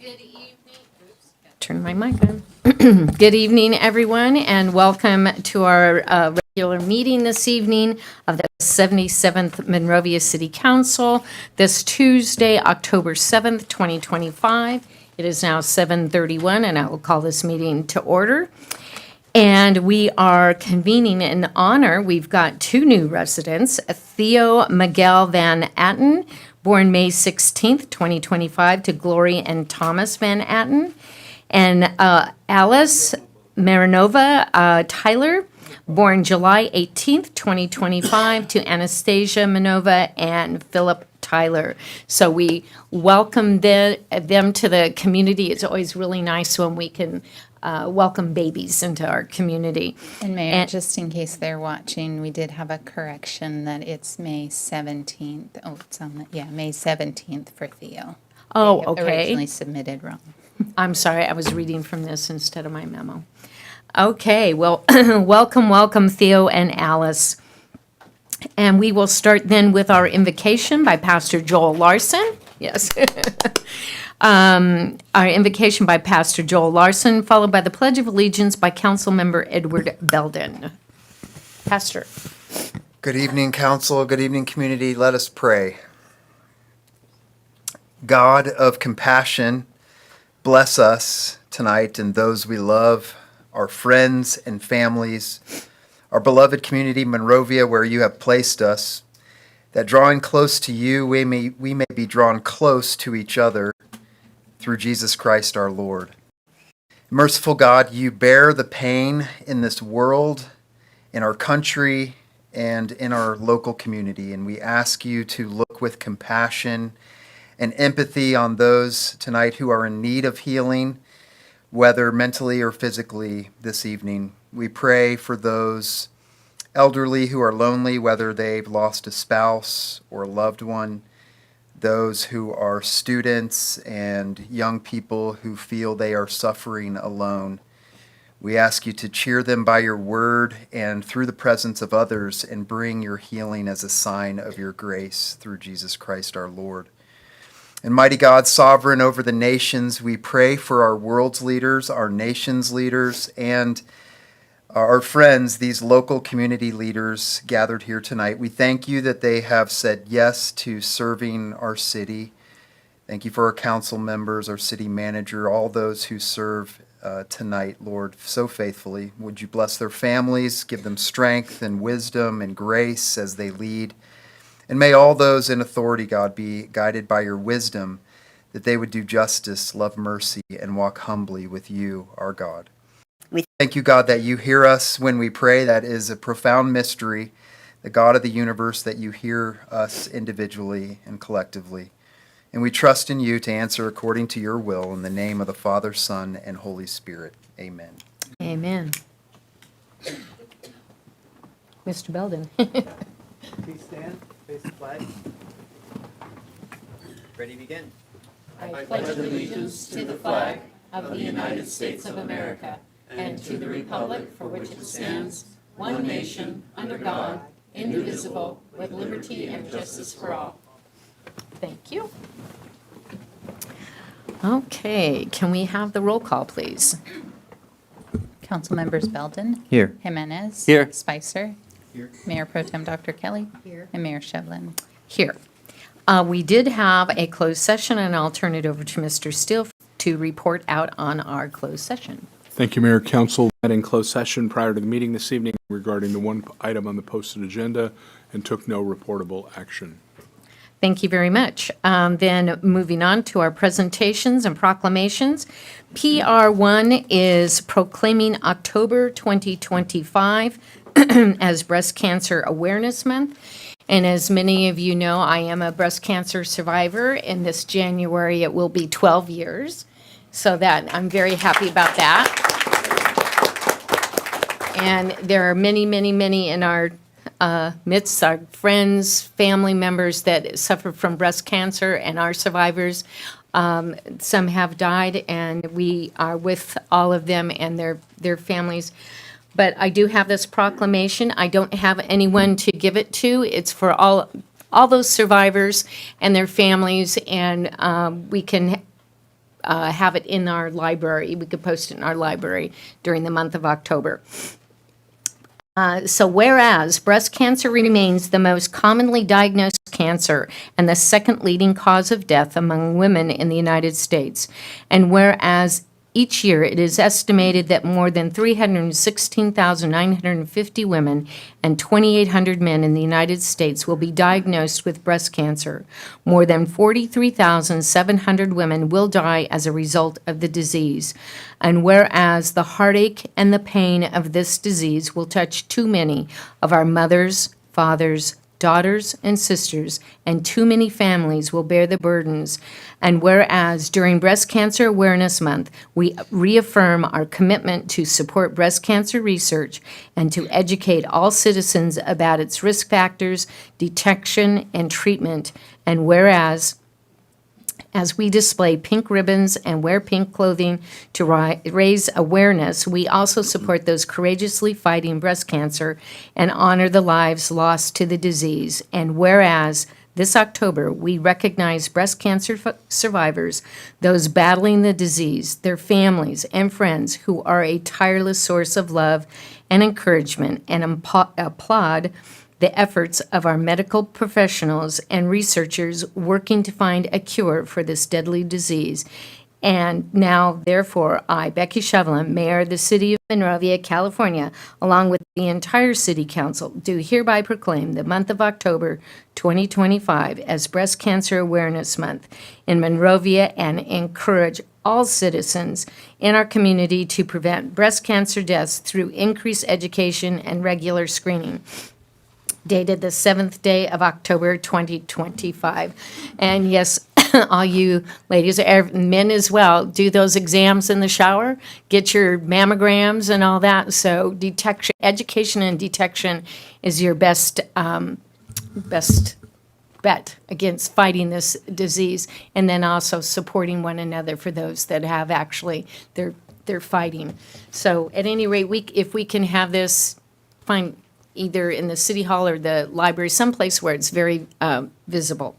Good evening. Oops, turn my mic on. Good evening, everyone, and welcome to our regular meeting this evening of the 77th Monrovia City Council, this Tuesday, October 7th, 2025. It is now 7:31, and I will call this meeting to order. And we are convening in honor, we've got two new residents, Theo Miguel Van Atten, born May 16th, 2025, to Glory and Thomas Van Atten, and Alice Marinova Tyler, born July 18th, 2025, to Anastasia Manova and Philip Tyler. So we welcome them to the community. It's always really nice when we can welcome babies into our community. And Mayor, just in case they're watching, we did have a correction that it's May 17th. Oh, it's on May 17th for Theo. Oh, They okay. Originally submitted wrong. I'm sorry, I was reading from this instead of my memo. Okay, well, welcome, Theo and Alice. And we will start then with our invocation by Pastor Joel Larson. Yes. Our invocation by Pastor Joel Larson, followed by the Pledge of Allegiance by Councilmember Edward Belden. Pastor. Good evening, council. Good evening, community. Let us pray. God of compassion, bless us tonight and those we love, our friends and families, our beloved community, Monrovia, where you have placed us, that drawing close to you, we may be drawn close to each other through Jesus Christ our Lord. Merciful God, you bear the pain in this world, in our country, and in our local community, and we ask you to look with compassion and empathy on those tonight who are in need of healing, whether mentally or physically this evening. We pray for those elderly who are lonely, whether they've lost a spouse or a loved one, those who are students and young people who feel they are suffering alone. We ask you to cheer them by your word and through the presence of others, and bring your healing as a sign of your grace through Jesus Christ our Lord. And mighty God, sovereign over the nations, we pray for our world's leaders, our nation's leaders, and our friends, these local community leaders gathered here tonight. We thank you that they have said yes to serving our city. Thank you for our council members, our city manager, all those who serve tonight, Lord, so faithfully. Would you bless their families, give them strength and wisdom and grace as they lead. And may all those in authority, God, be guided by your wisdom, that they would do justice, love mercy, and walk humbly with you, our God. We thank you, God, that you hear us when we pray. That is a profound mystery, the God of the universe, that you hear us individually and collectively. And we trust in you to answer according to your will, in the name of the Father, Son, and Holy Spirit. Amen. Amen. Mr. Belden. Please stand, face the flag. Ready, begin. I pledge allegiance to the flag of the United States of America and to the republic for which it stands, one nation, under God, indivisible, with liberty and justice for all. Thank you. Okay, can we have the roll call, please? Council members Belden. Here. Jimenez. Here. Spicer. Here. Mayor Pro Tem Dr. Kelly. Here. And Mayor Shevlin. Here. We did have a closed session, and I'll turn it over to Mr. Steele to report out on our closed session. Thank you, Mayor. Council met in closed session prior to the meeting this evening regarding the one item on the posted agenda and took no reportable action. Thank you very much. Then moving on to our presentations and proclamations. PR1 is proclaiming October 2025 as Breast Cancer Awareness Month. And as many of you know, I am a breast cancer survivor. In this January, it will be 12 years. So that I'm very happy about that. And there are many in our midst, our friends, family members that suffer from breast cancer and are survivors. Some have died, and we are with all of them and their families. But I do have this proclamation. I don't have anyone to give it to. It's for all those survivors and their families, and we can have it in our library. We could post it in our library during the month of October. So whereas breast cancer remains the most commonly diagnosed cancer and the second leading cause of death among women in the United States, and whereas each year it is estimated that more than 316,950 women and 2,800 men in the United States will be diagnosed with breast cancer. More than 43,700 women will die as a result of the disease. And whereas the heartache and the pain of this disease will touch too many of our mothers, fathers, daughters, and sisters, and too many families will bear the burdens. And whereas during Breast Cancer Awareness Month, we reaffirm our commitment to support breast cancer research and to educate all citizens about its risk factors, detection, and treatment. And whereas as we display pink ribbons and wear pink clothing to raise awareness, we also support those courageously fighting breast cancer and honor the lives lost to the disease. And whereas this October, we recognize breast cancer survivors, those battling the disease, their families and friends who are a tireless source of love and encouragement, and applaud the efforts of our medical professionals and researchers working to find a cure for this deadly disease. And now, therefore, I, Becky Shevlin, Mayor of the City of Monrovia, California, along with the entire City Council, do hereby proclaim the month of October 2025 as Breast Cancer Awareness Month in Monrovia and encourage all citizens in our community to prevent breast cancer deaths through increased education and regular screening. Dated the 7th day of October 2025. And yes, all you ladies, men as well, do those exams in the shower, get your mammograms and all that. So detection, education and detection is your best bet against fighting this disease, and then also supporting one another for those that have actually, they're fighting. So at any rate, if we can have this, find either in the city hall or the library, someplace where it's very visible.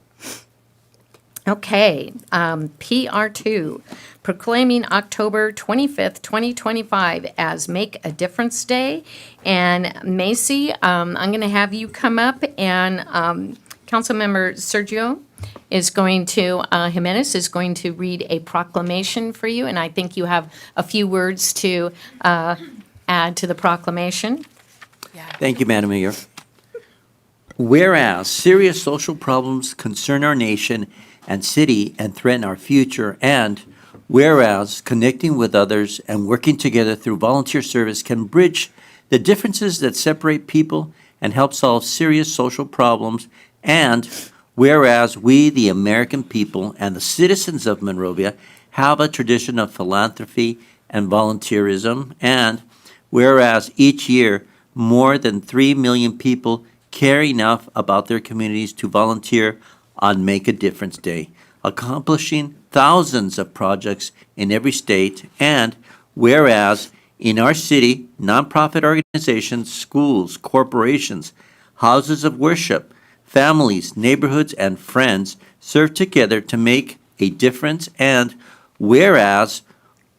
Okay, PR2, proclaiming October 25th, 2025 as Make a Difference Day. And Macy, I'm going to have you come up, and Councilmember Sergio is going to, Jimenez is going to read a proclamation for you, and I think you have a few words to add to the proclamation. Thank you, Madam Mayor. Whereas serious social problems concern our nation and city and threaten our future, and whereas connecting with others and working together through volunteer service can bridge the differences that separate people and help solve serious social problems, and whereas we, the American people and the citizens of Monrovia, have a tradition of philanthropy and volunteerism, and whereas each year more than 3 million people care enough about their communities to volunteer on Make a Difference Day, accomplishing thousands of projects in every state, and whereas in our city, nonprofit organizations, schools, corporations, houses of worship, families, neighborhoods, and friends serve together to make a difference, and whereas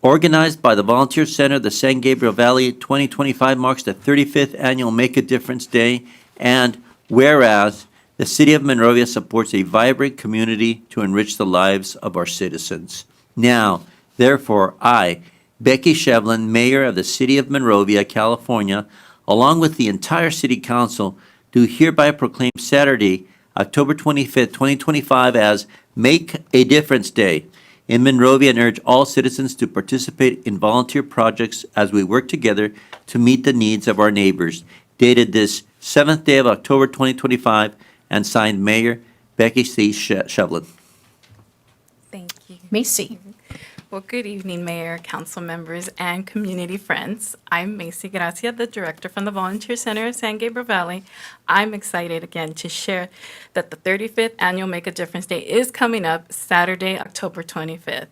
organized by the Volunteer Center, the San Gabriel Valley, 2025 marks the 35th annual Make a Difference Day, and whereas the City of Monrovia supports a vibrant community to enrich the lives of our citizens. Now, therefore, I, Becky Shevlin, Mayor of the City of Monrovia, California, along with the entire City Council, do hereby proclaim Saturday, October 25th, 2025 as Make a Difference Day in Monrovia, and urge all citizens to participate in volunteer projects as we work together to meet the needs of our neighbors. Dated this 7th day of October 2025 and signed Mayor Becky C. Shevlin. Thank you. Macy. Well, good evening, Mayor, council members, and community friends. I'm Macy Gracia, the director from the Volunteer Center of San Gabriel Valley. I'm excited again to share that the 35th annual Make a Difference Day is coming up Saturday, October 25th.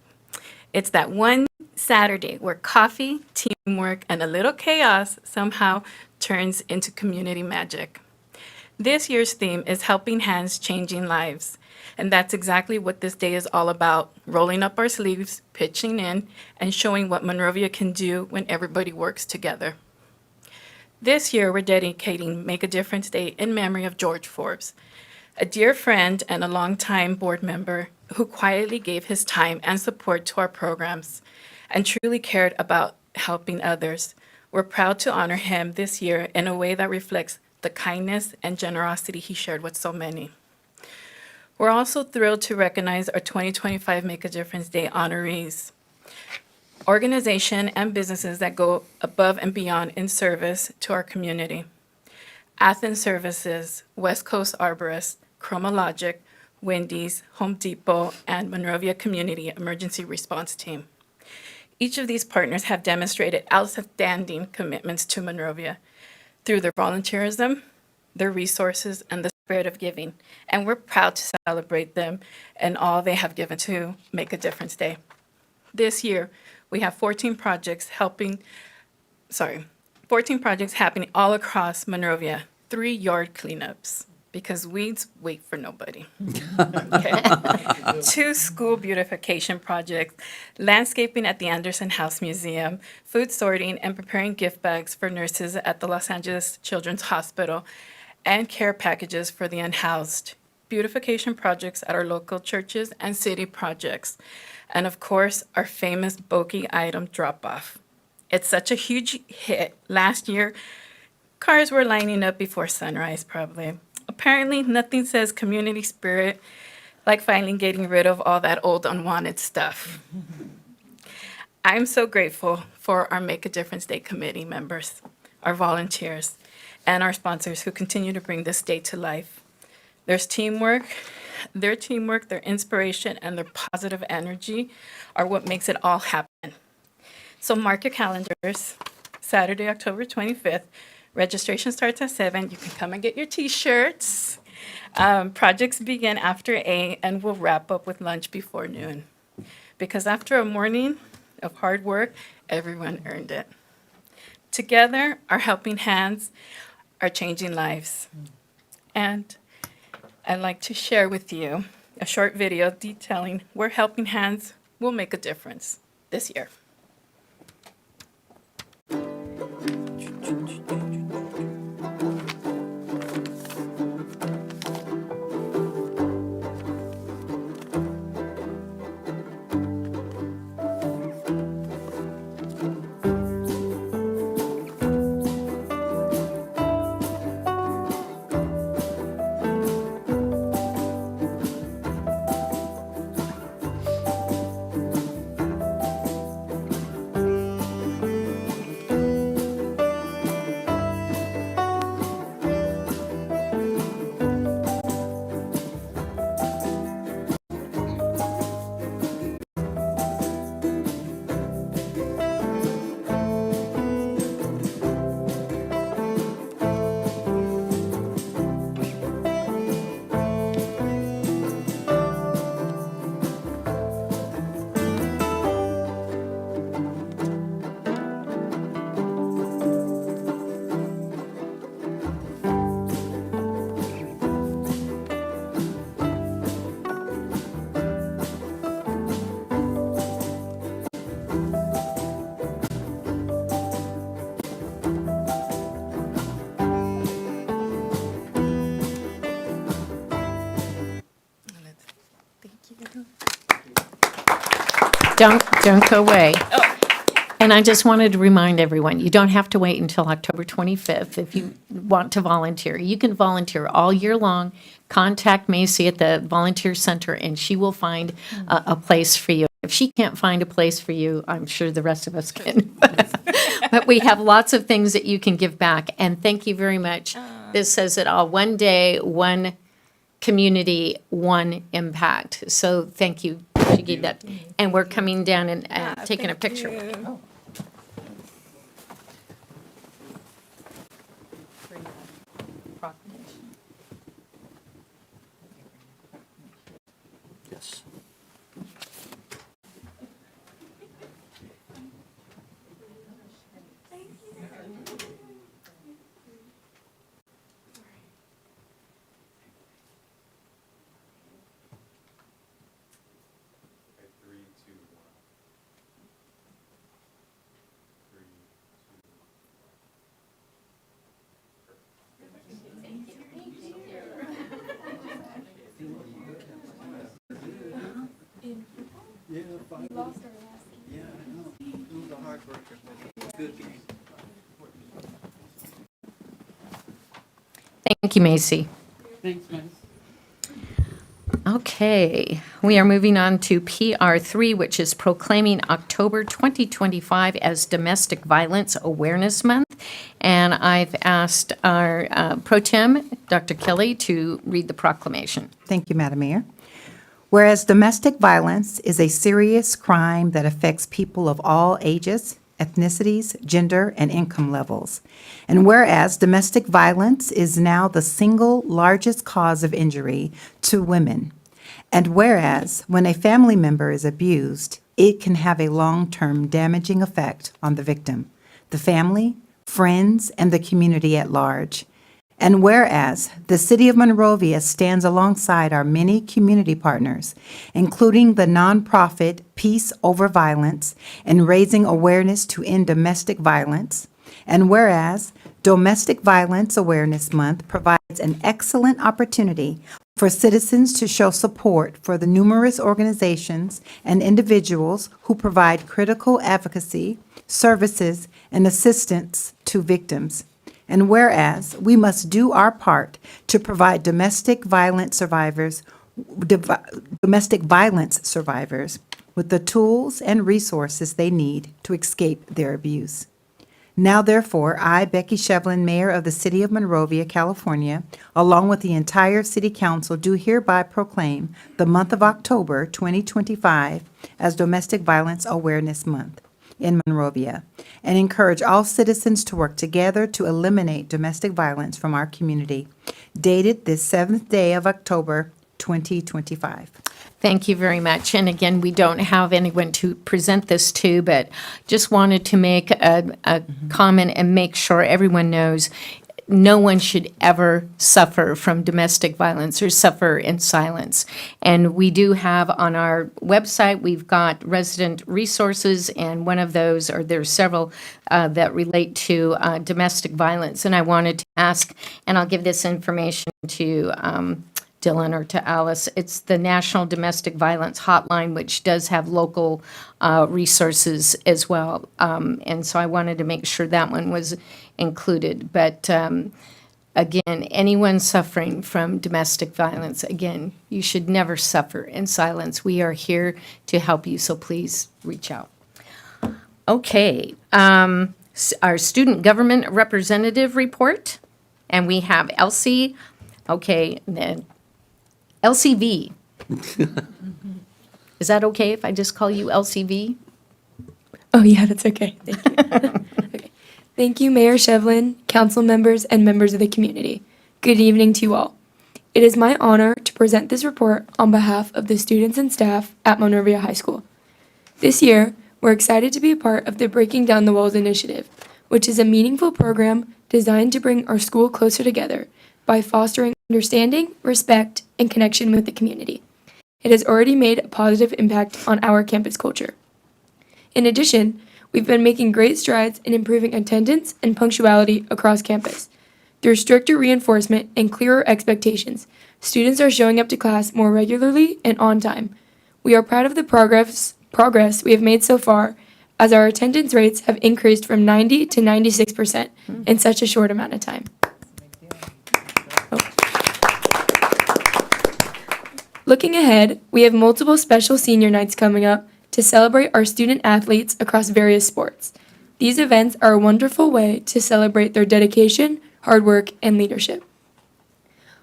It's that one Saturday where coffee, teamwork, and a little chaos somehow turns into community magic. This year's theme is Helping Hands, Changing Lives. And that's exactly what this day is all about, rolling up our sleeves, pitching in, and showing what Monrovia can do when everybody works together. This year, we're dedicating Make a Difference Day in memory of George Forbes, a dear friend and a longtime board member who quietly gave his time and support to our programs and truly cared about helping others. We're proud to honor him this year in a way that reflects the kindness and generosity he shared with so many. We're also thrilled to recognize our 2025 Make a Difference Day honorees, organizations and businesses that go above and beyond in service to our community. Athens Services, West Coast Arborists, Chromalogic, Wendy's, Home Depot, and Monrovia Community Emergency Response Team. Each of these partners have demonstrated outstanding commitments to Monrovia through their volunteerism, their resources, and the spirit of giving. And we're proud to celebrate them and all they have given to Make a Difference Day. This year, we have 14 projects happening all across Monrovia, 3 yard cleanups, because weeds wait for nobody. Okay. 2 school beautification projects, landscaping at the Anderson House Museum, food sorting and preparing gift bags for nurses at the Los Angeles Children's Hospital, and care packages for the unhoused, beautification projects at our local churches and city projects, and of course, our famous bulky item drop-off. It's such a huge hit. Last year, cars were lining up before sunrise, probably. Apparently, nothing says community spirit like finally getting rid of all that old unwanted stuff. I'm so grateful for our Make a Difference Day committee members, our volunteers, and our sponsors who continue to bring this day to life. Their teamwork, their inspiration, and their positive energy are what makes it all happen. So mark your calendars, Saturday, October 25th. Registration starts at 7. You can come and get your T-shirts. Projects begin after 8, and we'll wrap up with lunch before noon. Because after a morning of hard work, everyone earned it. Together, our helping hands are changing lives. And I'd like to share with you a short video detailing where helping hands will make a difference this year. Don't go away. And I just wanted to remind everyone, you don't have to wait until October 25th if you want to volunteer. You can volunteer all year long. Contact Macy at the Volunteer Center, and she will find a place for you. If she can't find a place for you, I'm sure the rest of us can. But we have lots of things that you can give back, and thank you very much. This says it all. One day, one community, one impact. So thank you. She gave that. And we're coming down and taking a picture. Yes. Thank you, Macy. Okay, we are moving on to PR3, which is proclaiming October 2025 as Domestic Violence Awareness Month. And I've asked our Pro Tem, Dr. Kelly, to read the proclamation. Thank you, Madam Mayor. Whereas domestic violence is a serious crime that affects people of all ages, ethnicities, gender, and income levels. And whereas domestic violence is now the single largest cause of injury to women. And whereas when a family member is abused, it can have a long-term damaging effect on the victim, the family, friends, and the community at large. And whereas the City of Monrovia stands alongside our many community partners, including the nonprofit Peace Over Violence, in raising awareness to end domestic violence. And whereas Domestic Violence Awareness Month provides an excellent opportunity for citizens to show support for the numerous organizations and individuals who provide critical advocacy, services, and assistance to victims. And whereas we must do our part to provide domestic violence survivors with the tools and resources they need to escape their abuse. Now therefore, I, Becky Shevlin, Mayor of the City of Monrovia, California, along with the entire City Council, do hereby proclaim the month of October 2025 as Domestic Violence Awareness Month in Monrovia, and encourage all citizens to work together to eliminate domestic violence from our community. Dated this 7th day of October, 2025. Thank you very much. And again, we don't have anyone to present this to, but just wanted to make a comment and make sure everyone knows no one should ever suffer from domestic violence or suffer in silence. And we do have on our website, we've got resident resources, and one of those, or there's several that relate to domestic violence. And I wanted to ask, and I'll give this information to Dylan or to Alice, it's the National Domestic Violence Hotline, which does have local resources as well. And so I wanted to make sure that one was included. But again, anyone suffering from domestic violence, again, you should never suffer in silence. We are here to help you, so please reach out. Okay, our student government representative report, and we have Elsie. Okay, then LCV. Is that okay if I just call you LCV? Oh, yeah, that's okay. Thank you. Okay. Thank you, Mayor Shevlin, council members, and members of the community. Good evening to you all. It is my honor to present this report on behalf of the students and staff at Monrovia High School. This year, we're excited to be a part of the Breaking Down the Walls initiative, which is a meaningful program designed to bring our school closer together by fostering understanding, respect, and connection with the community. It has already made a positive impact on our campus culture. In addition, we've been making great strides in improving attendance and punctuality across campus. Through stricter reinforcement and clearer expectations, students are showing up to class more regularly and on time. We are proud of the progress we have made so far, as our attendance rates have increased from 90 to 96% in such a short amount of time. Looking ahead, we have multiple special senior nights coming up to celebrate our student athletes across various sports. These events are a wonderful way to celebrate their dedication, hard work, and leadership.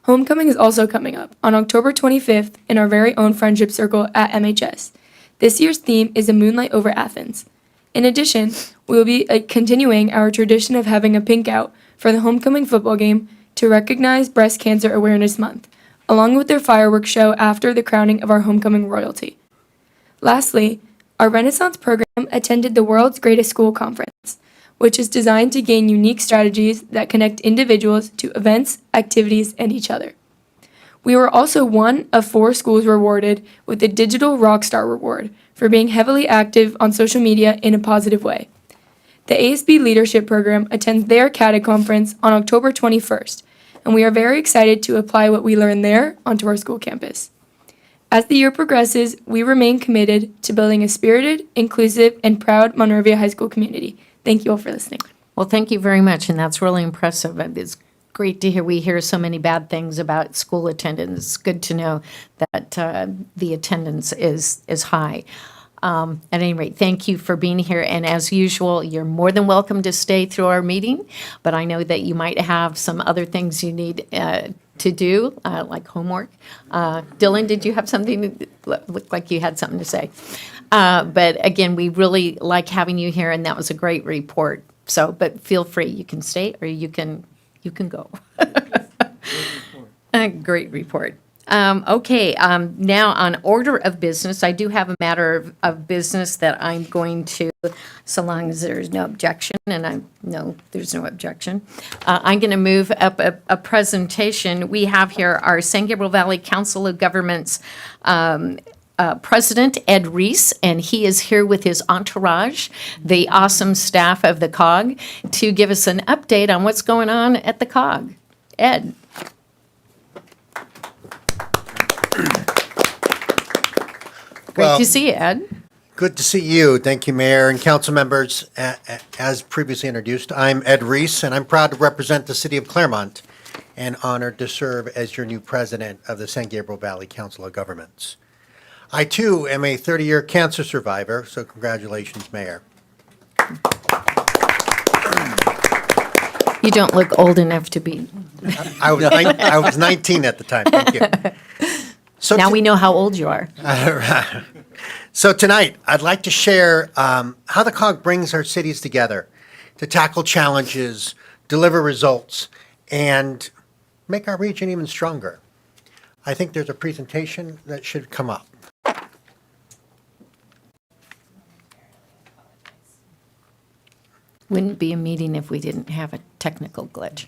Homecoming is also coming up on October 25th in our very own Friendship Circle at MHS. This year's theme is A Moonlight Over Athens. In addition, we will be continuing our tradition of having a pink out for the homecoming football game to recognize Breast Cancer Awareness Month, along with their fireworks show after the crowning of our homecoming royalty. Lastly, our Renaissance program attended the World's Greatest School Conference, which is designed to gain unique strategies that connect individuals to events, activities, and each other. We were also one of 4 schools rewarded with the Digital Rockstar Award for being heavily active on social media in a positive way. The ASB Leadership Program attends their CADA conference on October 21st, and we are very excited to apply what we learned there onto our school campus. As the year progresses, we remain committed to building a spirited, inclusive, and proud Monrovia High School community. Thank you all for listening. Well, thank you very much, and that's really impressive. It's great to hear. We hear so many bad things about school attendance. It's good to know that the attendance is high. At any rate, thank you for being here, and as usual, you're more than welcome to stay through our meeting, but I know that you might have some other things you need to do, like homework. Dylan, did you have something, looked like you had something to say? But again, we really like having you here, and that was a great report. So, but feel free, you can stay or you can go. A great report. Okay, now on order of business, I do have a matter of business that I'm going to, so long as there's no objection, and there's no objection. I'm going to move up a presentation. We have here our San Gabriel Valley Council of Governments President Ed Reese, and he is here with his entourage, the awesome staff of the COG, to give us an update on what's going on at the COG. Ed. Great Well, to see you, Ed. Good to see you. Thank you, Mayor and council members. As previously introduced, I'm Ed Reese, and I'm proud to represent the city of Claremont and honored to serve as your new president of the San Gabriel Valley Council of Governments. I, too, am a 30-year cancer survivor, so congratulations, Mayor. You don't look old enough to be. I was 19 at the time. Thank you. So Now we know how old you are. So tonight, I'd like to share how the COG brings our cities together to tackle challenges, deliver results, and make our region even stronger. I think there's a presentation that should come up. Wouldn't be a meeting if we didn't have a technical glitch.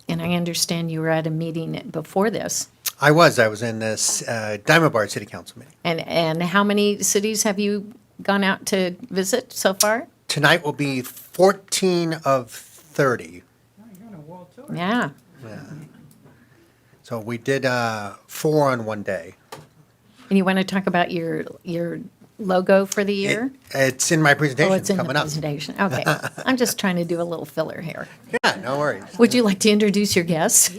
And I understand you were at a meeting before this. I was in this Diamond Bar City Council meeting. And how many cities have you gone out to visit so far? Tonight will be 14 of 30. Yeah. So we did 4 on one day. And you want to talk about your logo for the year? It's in my Oh, presentation it's in the coming up. presentation. Okay. I'm just trying to do a little filler here. Yeah, no worries. Would you like to introduce your guests?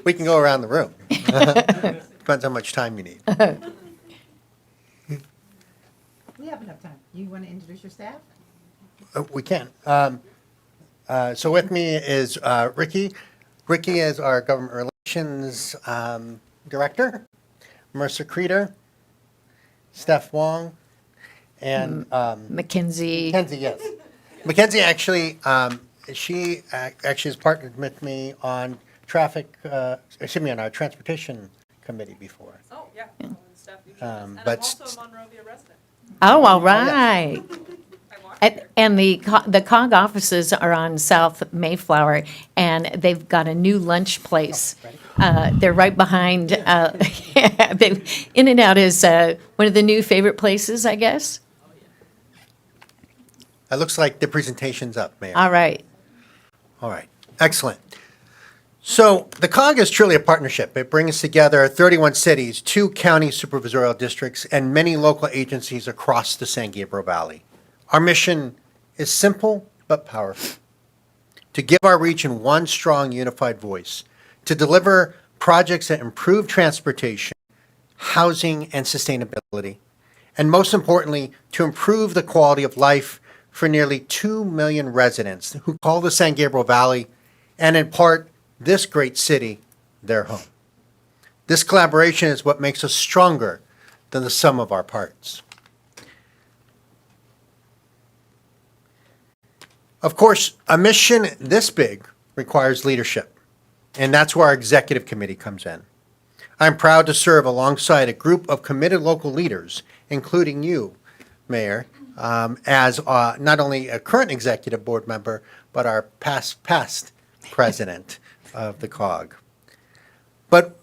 We can go around the room. Depends how much time you need. We have enough time. You want to introduce your staff? We can. So with me is Ricky. Ricky is our Government Relations Director. Mercer Creeder, Steph Wong, and Mackenzie. Mackenzie, yes. Mackenzie actually, she actually has partnered with me on on our transportation committee before. Oh, yeah. And but I'm also a Monrovia resident. Oh, all right. I walk there. And the COG offices are on South Mayflower, and they've got a new lunch place. They're right behind, In-N-Out is one of the new favorite places, I guess. It looks like the presentation's up, Mayor. All right. All right, excellent. So the COG is truly a partnership. It brings together 31 cities, 2 county supervisorial districts, and many local agencies across the San Gabriel Valley. Our mission is simple but powerful: to give our region one strong, unified voice, to deliver projects that improve transportation, housing, and sustainability, and most importantly, to improve the quality of life for nearly 2 million residents who call the San Gabriel Valley, and in part, this great city, their home. This collaboration is what makes us stronger than the sum of our parts. Of course, a mission this big requires leadership, and that's where our executive committee comes in. I'm proud to serve alongside a group of committed local leaders, including you, Mayor, as not only a current executive board member, but our past president of the COG. But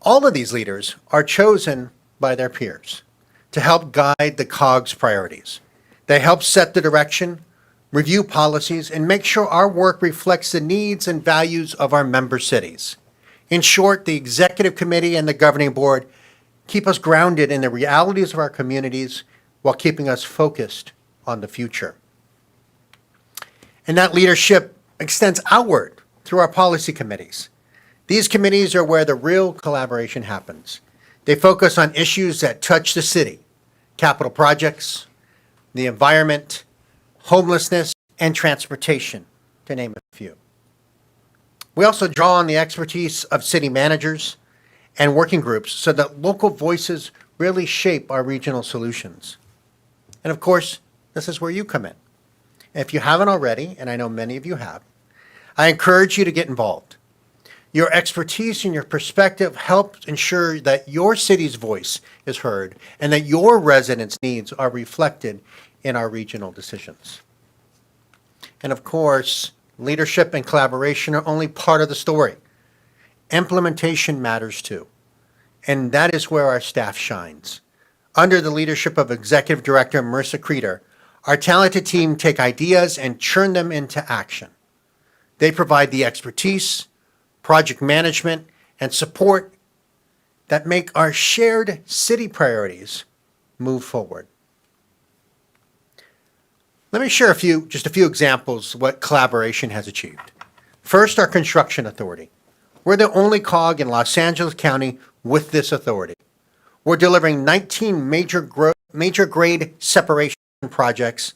all of these leaders are chosen by their peers to help guide the COG's priorities. They help set the direction, review policies, and make sure our work reflects the needs and values of our member cities. In short, the executive committee and the governing board keep us grounded in the realities of our communities while keeping us focused on the future. And that leadership extends outward through our policy committees. These committees are where the real collaboration happens. They focus on issues that touch the city, capital projects, the environment, homelessness, and transportation, to name a few. We also draw on the expertise of city managers and working groups so that local voices really shape our regional solutions. And of course, this is where you come in. If you haven't already, and I know many of you have, I encourage you to get involved. Your expertise and your perspective help ensure that your city's voice is heard and that your residents' needs are reflected in our regional decisions. And of course, leadership and collaboration are only part of the story. Implementation matters too. And that is where our staff shines. Under the leadership of Executive Director Marissa Creeder, our talented team take ideas and churn them into action. They provide the expertise, project management, and support that make our shared city priorities move forward. Let me share just a few examples of what collaboration has achieved. First, our construction authority. We're the only COG in Los Angeles County with this authority. We're delivering 19 major grade separation projects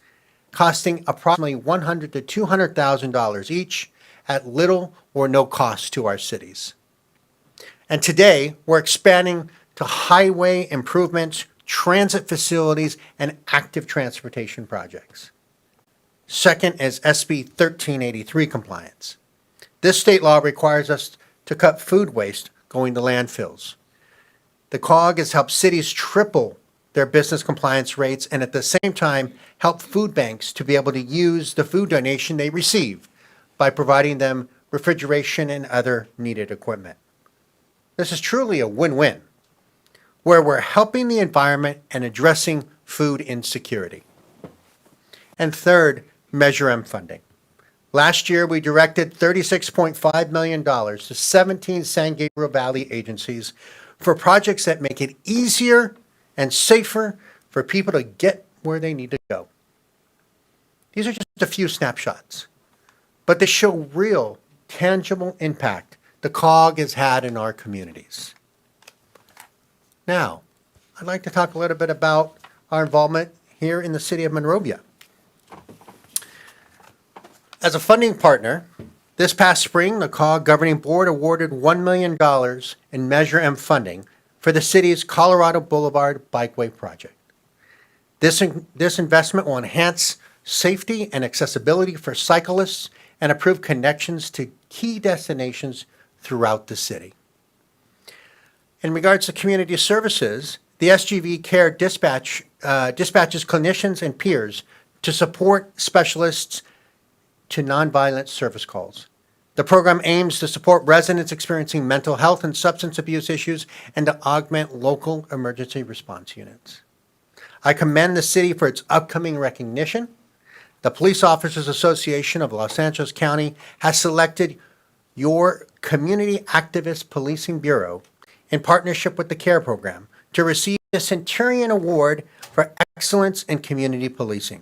costing approximately $100,000 to $200,000 each at little or no cost to our cities. And today, we're expanding to highway improvements, transit facilities, and active transportation projects. Second is SB 1383 compliance. This state law requires us to cut food waste going to landfills. The COG has helped cities triple their business compliance rates and at the same time help food banks to be able to use the food donation they receive by providing them refrigeration and other needed equipment. This is truly a win-win, where we're helping the environment and addressing food insecurity. And third, Measure M funding. Last year, we directed $36.5 million to 17 San Gabriel Valley agencies for projects that make it easier and safer for people to get where they need to go. These are just a few snapshots, but they show real, tangible impact the COG has had in our communities. Now, I'd like to talk a little bit about our involvement here in the city of Monrovia. As a funding partner, this past spring, the COG Governing Board awarded $1 million in Measure M funding for the city's Colorado Boulevard Bikeway project. This investment will enhance safety and accessibility for cyclists and improve connections to key destinations throughout the city. In regards to community services, the SGV Care dispatches clinicians and peers to support specialists to nonviolent service calls. The program aims to support residents experiencing mental health and substance abuse issues and to augment local emergency response units. I commend the city for its upcoming recognition. The Police Officers Association of Los Angeles County has selected your Community Activist Policing Bureau in partnership with the CARE program to receive the Centurion Award for Excellence in Community Policing.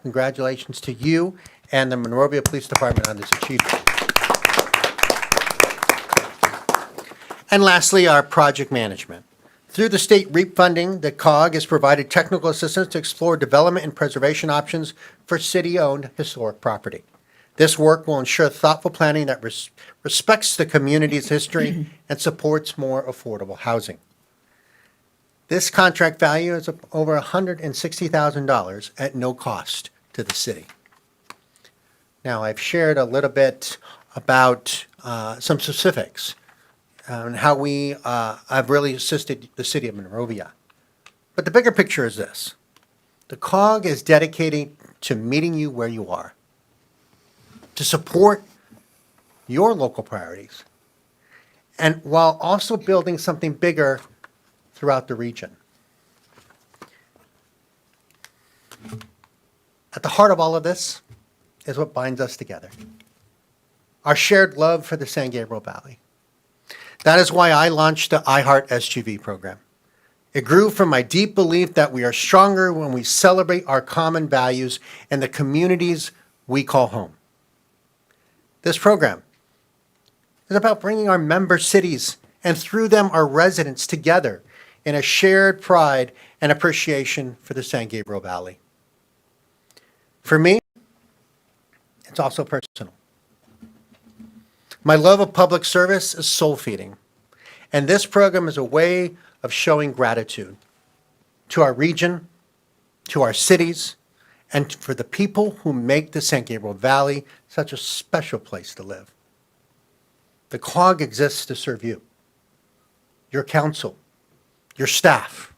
Congratulations to you and the Monrovia Police Department on this achievement. And lastly, our project management. Through the state REAP funding, the COG has provided technical assistance to explore development and preservation options for city-owned historic property. This work will ensure thoughtful planning that respects the community's history and supports more affordable housing. This contract value is over $160,000 at no cost to the city. Now, I've shared a little bit about some specifics and how we have really assisted the city of Monrovia. But the bigger picture is this. The COG is dedicated to meeting you where you are, to support your local priorities, and while also building something bigger throughout the region. At the heart of all of this is what binds us together. Our shared love for the San Gabriel Valley. That is why I launched the iHeart SGV program. It grew from my deep belief that we are stronger when we celebrate our common values and the communities we call home. This program is about bringing our member cities and through them our residents together in a shared pride and appreciation for the San Gabriel Valley. For me, it's also personal. My love of public service is soul-feeding, and this program is a way of showing gratitude to our region, to our cities, and for the people who make the San Gabriel Valley such a special place to live. The COG exists to serve you, your council, your staff,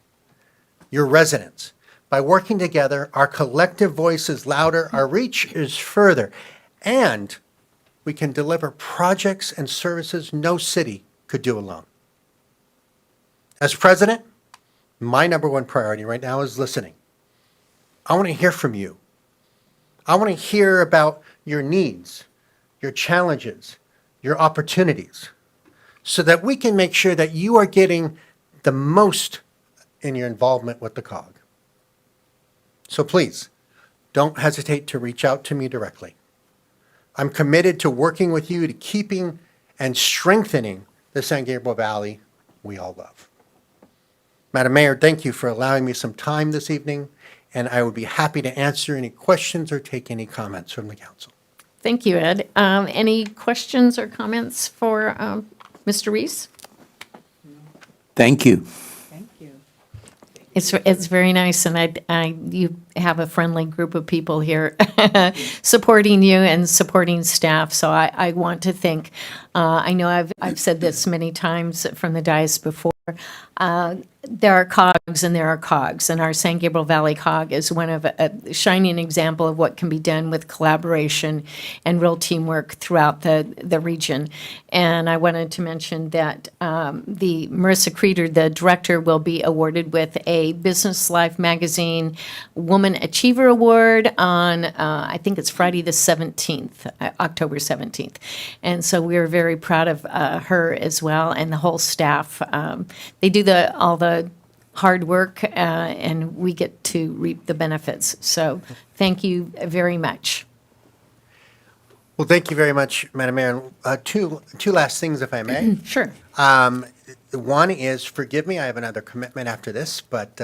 your residents. By working together, our collective voice is louder, our reach is further, and we can deliver projects and services no city could do alone. As president, my number one priority right now is listening. I want to hear from you. I want to hear about your needs, your challenges, your opportunities, so that we can make sure that you are getting the most in your involvement with the COG. So please, don't hesitate to reach out to me directly. I'm committed to working with you to keeping and strengthening the San Gabriel Valley we all love. Madam Mayor, thank you for allowing me some time this evening, and I would be happy to answer any questions or take any comments from the council. Thank you, Ed. Any questions or comments for Mr. Reese? Thank you. It's very nice, and you have a friendly group of people here supporting you and supporting staff. So I want to thank. I know I've said this many times from the dais before. There are COGs and there are COGs, and our San Gabriel Valley COG is one of a shining example of what can be done with collaboration and real teamwork throughout the region. And I wanted to mention that the Marissa Creeder, the director, will be awarded with a Business Life Magazine Woman Achiever Award on, I think it's Friday the 17th, October 17th. And so we're very proud of her as well, and the whole staff. They do all the hard work, and we get to reap the benefits. So thank you very much. Well, thank you very much, Madam Mayor. Two last things, if I may. Sure. One is, forgive me, I have another commitment after this, but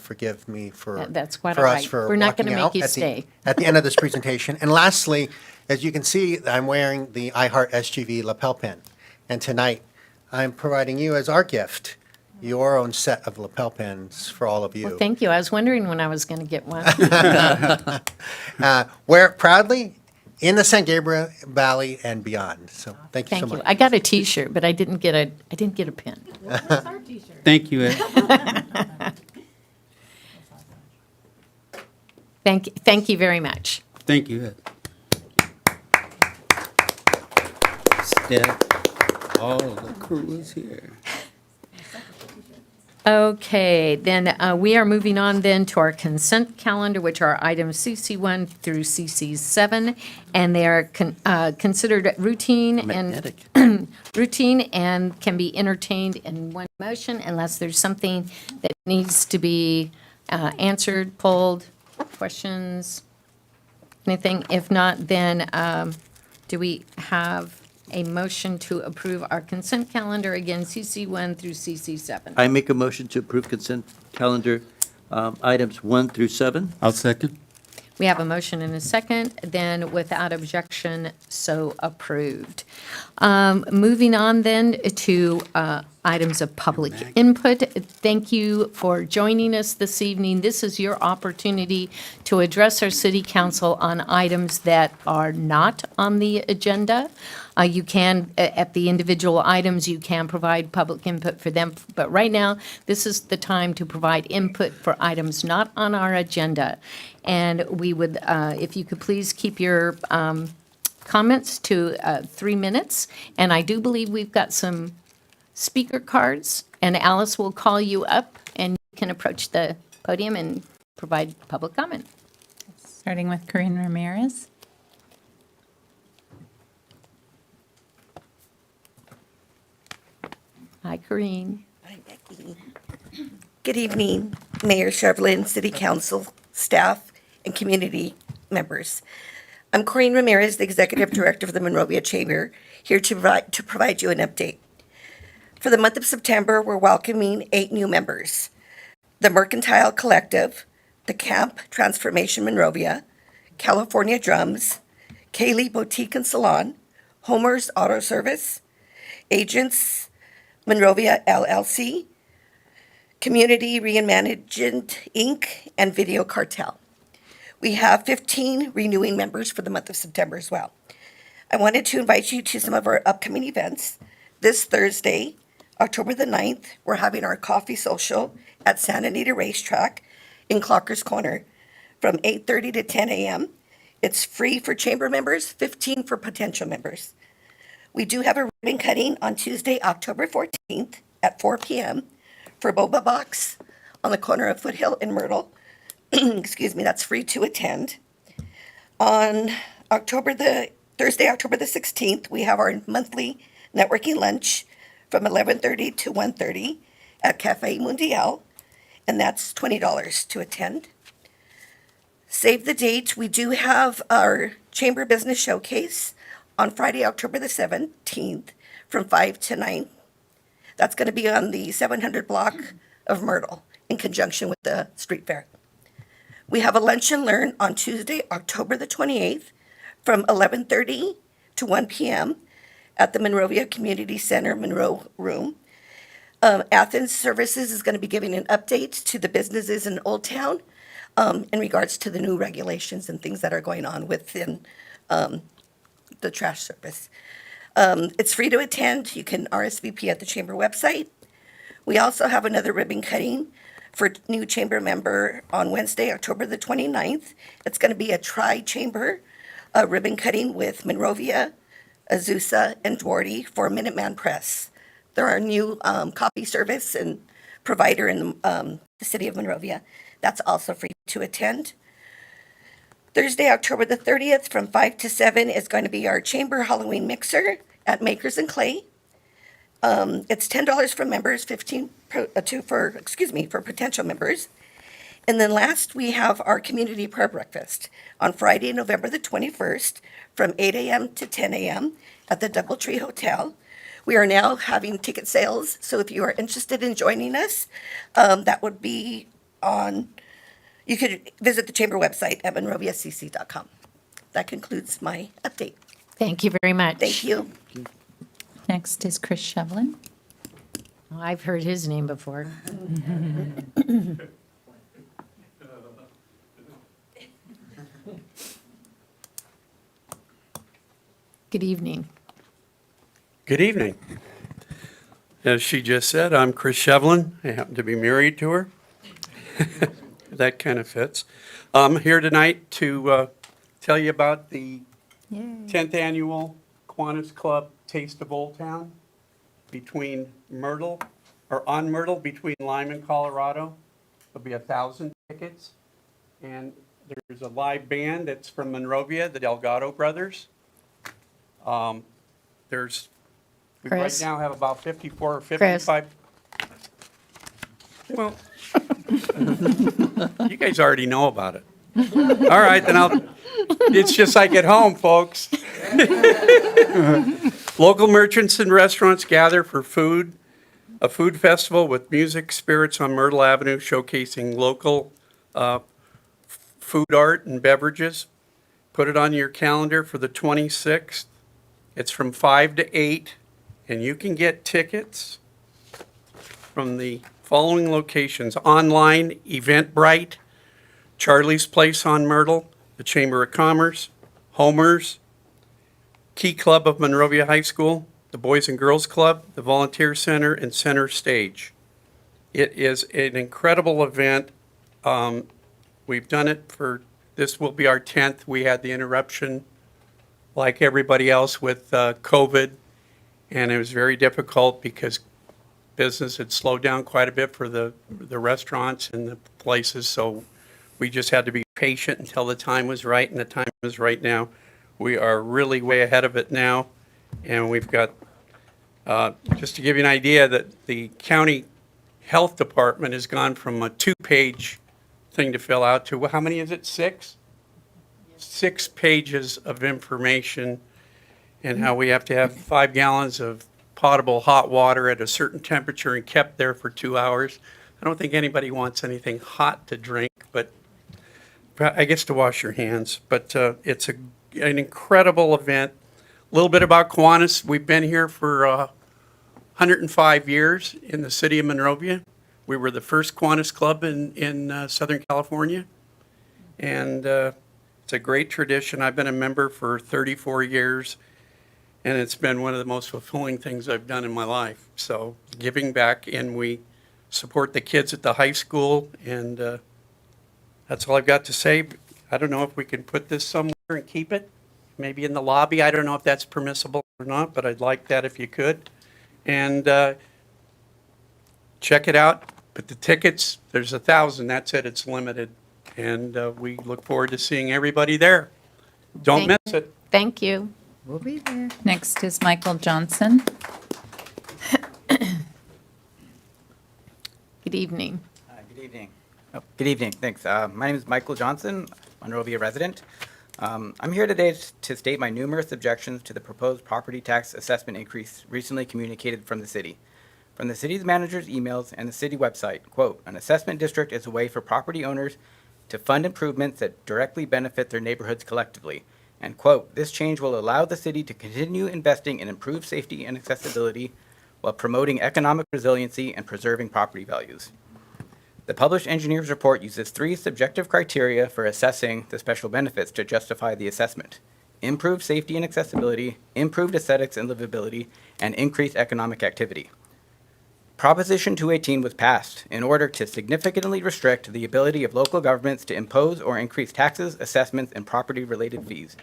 forgive me for That's quite for all us right. for We're not gonna walking make out you at stay. at the end of this presentation. And lastly, as you can see, I'm wearing the iHeart SGV lapel pin, and tonight I'm providing you as our gift your own set of lapel pins for all of you. Well, thank you. I was wondering when I was going to get one. Wear it proudly in the San Gabriel Valley and beyond. So thank you so Thank you. much. I got a T-shirt, but I didn't get a pin. Thank you, Ed. Thank you very much. Thank you, Ed. Steph, all the crew is here. Okay, then we are moving on then to our consent calendar, which are items CC1 through CC7, and they are considered routine Magnetic. and routine and can be entertained in one motion unless there's something that needs to be answered, pulled, questions, anything. If not, then do we have a motion to approve our consent calendar, again, CC1 through CC7? I make a motion to approve consent calendar items 1 through 7. I'll second. We have a motion and a second, then without objection, so approved. Moving on then to items of public input. Thank you for joining us this evening. This is your opportunity to address our city council on items that are not on the agenda. You can, at the individual items, you can provide public input for them, but right now, this is the time to provide input for items not on our agenda. And we would, if you could please keep your comments to 3 minutes. And I do believe we've got some speaker cards, and Alice will call you up, and you can approach the podium and provide public comment. Starting with Corinne Ramirez. Hi, Corrine. Hi, Becky. Good evening, Mayor Shevlin, City Council, staff, and community members. I'm Corinne Ramirez, the Executive Director of the Monrovia Chamber, here to provide you an update. For the month of September, we're welcoming 8 new members. The Mercantile Collective, the Camp Transformation Monrovia, California Drums, Kaylee Boutique and Salon, Homer's Auto Service, Agents Monrovia LLC, Community Reimagined Inc., and Video Cartel. We have 15 renewing members for the month of September as well. I wanted to invite you to some of our upcoming events. This Thursday, October the 9th, we're having our coffee social at Santa Anita Racetrack in Clockers Corner from 8:30 to 10 a.m. It's free for chamber members, 15 for potential members. We do have a ribbon cutting on Tuesday, October 14th at 4 p.m. for Boba Box on the corner of Foothill and Myrtle. Excuse me, that's free to attend. On Thursday, October the 16th, we have our monthly networking lunch from 11:30 to 1:30 at Cafe Mundial, and that's $20 to attend. Save the date, we do have our Chamber Business Showcase on Friday, October the 17th from 5 to 9. That's going to be on the 700 block of Myrtle in conjunction with the street fair. We have a lunch and learn on Tuesday, October the 28th from 11:30 to 1 p.m. at the Monrovia Community Center Monroe Room. Athens Services is going to be giving an update to the businesses in Old Town in regards to the new regulations and things that are going on within the trash service. It's free to attend. You can RSVP at the chamber website. We also have another ribbon cutting for new chamber member on Wednesday, October the 29th. It's going to be a tri-chamber ribbon cutting with Monrovia, Azusa, and Duarte for Minuteman Press. They're our new copy service and provider in the city of Monrovia. That's also free to attend. Thursday, October the 30th from 5 to 7 is going to be our chamber Halloween mixer at Makers and Clay. It's $10 for members, for potential members. And then last, we have our community prayer breakfast on Friday, November the 21st from 8 a.m. to 10 a.m. at the Doubletree Hotel. We are now having ticket sales, so if you are interested in joining us, that would be you could visit the chamber website at monroviacc.com. That concludes my update. Thank you very much. Thank you. Next is Chris Shevlin. Oh, I've heard his name before. Good evening. Good evening. As she just said, I'm Chris Shevlin. I happen to be married to her. That kind of fits. I'm here tonight to tell you about the 10th annual Kiwanis Club Taste of Old Town between on Myrtle between Lyman, Colorado. There'll be 1,000 tickets. And there's a live band that's from Monrovia, the Delgado Brothers. We right Chris? now have about 54 or 55. Well, you guys already know about it. All right, then it's just like at home, folks. Local merchants and restaurants gather for a food festival with music, spirits on Myrtle Avenue, showcasing local food, art, and beverages. Put it on your calendar for the 26th. It's from 5 to 8, and you can get tickets from the following locations: online, Eventbrite, Charlie's Place on Myrtle, the Chamber of Commerce, Homer's, Key Club of Monrovia High School, the Boys and Girls Club, the Volunteer Center, and Center Stage. It is an incredible event. We've done it this will be our 10th. We had the interruption like everybody else with COVID, and it was very difficult because business had slowed down quite a bit for the restaurants and the places, so we just had to be patient until the time was right, and the time is right now. We are really way ahead of it now, and we've got Just to give you an idea that the county health department has gone from a 2-page thing to fill out to, how many is it, 6? 6 pages of information, and how we have to have 5 gallons of potable hot water at a certain temperature and kept there for 2 hours. I don't think anybody wants anything hot to drink, but I guess to wash your hands. But it's an incredible event. A little bit about Kiwanis. We've been here for 105 years in the city of Monrovia. We were the first Kiwanis club in Southern California. And it's a great tradition. I've been a member for 34 years, and it's been one of the most fulfilling things I've done in my life. So giving back, and we support the kids at the high school, and that's all I've got to say. I don't know if we can put this somewhere and keep it, maybe in the lobby. I don't know if that's permissible or not, but I'd like that if you could. And check it out. But the tickets, there's 1,000. That's it. It's limited. And we look forward to seeing everybody there. Don't Thank miss it. Thank you. We'll be there. Next is Michael Johnson. Good evening. Good evening. Good evening, thanks. My name is Michael Johnson, Monrovia resident. I'm here today to state my numerous objections to the proposed property tax assessment increase recently communicated from the city. From the city's manager's emails and the city website, quote, "An assessment district is a way for property owners to fund improvements that directly benefit their neighborhoods collectively." And quote, "This change will allow the city to continue investing in improved safety and accessibility while promoting economic resiliency and preserving property values." The published engineer's report uses 3 subjective criteria for assessing the special benefits to justify the assessment: improved safety and accessibility, improved aesthetics and livability, and increased economic activity. Proposition 218 was passed in order to significantly restrict the ability of local governments to impose or increase taxes, assessments, and property-related fees.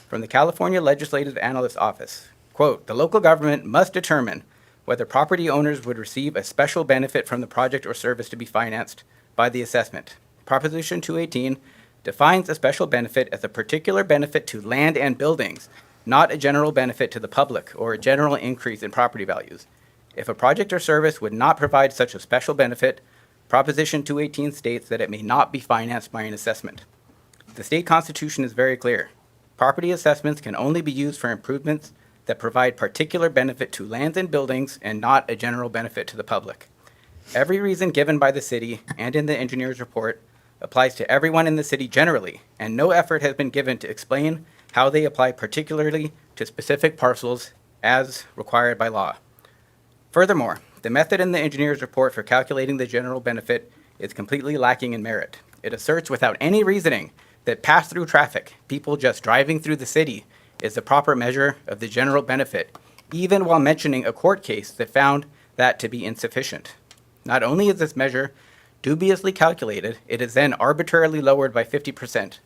From the California Legislative Analyst's Office, quote, "The local government must determine whether property owners would receive a special benefit from the project or service to be financed by the assessment. Proposition 218 defines a special benefit as a particular benefit to land and buildings, not a general benefit to the public or a general increase in property values. If a project or service would not provide such a special benefit, Proposition 218 states that it may not be financed by an assessment. The state constitution is very clear. Property assessments can only be used for improvements that provide particular benefit to lands and buildings and not a general benefit to the public. Every reason given by the city and in the engineer's report applies to everyone in the city generally, and no effort has been given to explain how they apply particularly to specific parcels as required by law. Furthermore, the method in the engineer's report for calculating the general benefit is completely lacking in merit. It asserts without any reasoning that pass-through traffic, people just driving through the city, is the proper measure of the general benefit, even while mentioning a court case that found that to be insufficient. Not only is this measure dubiously calculated, it is then arbitrarily lowered by 50%.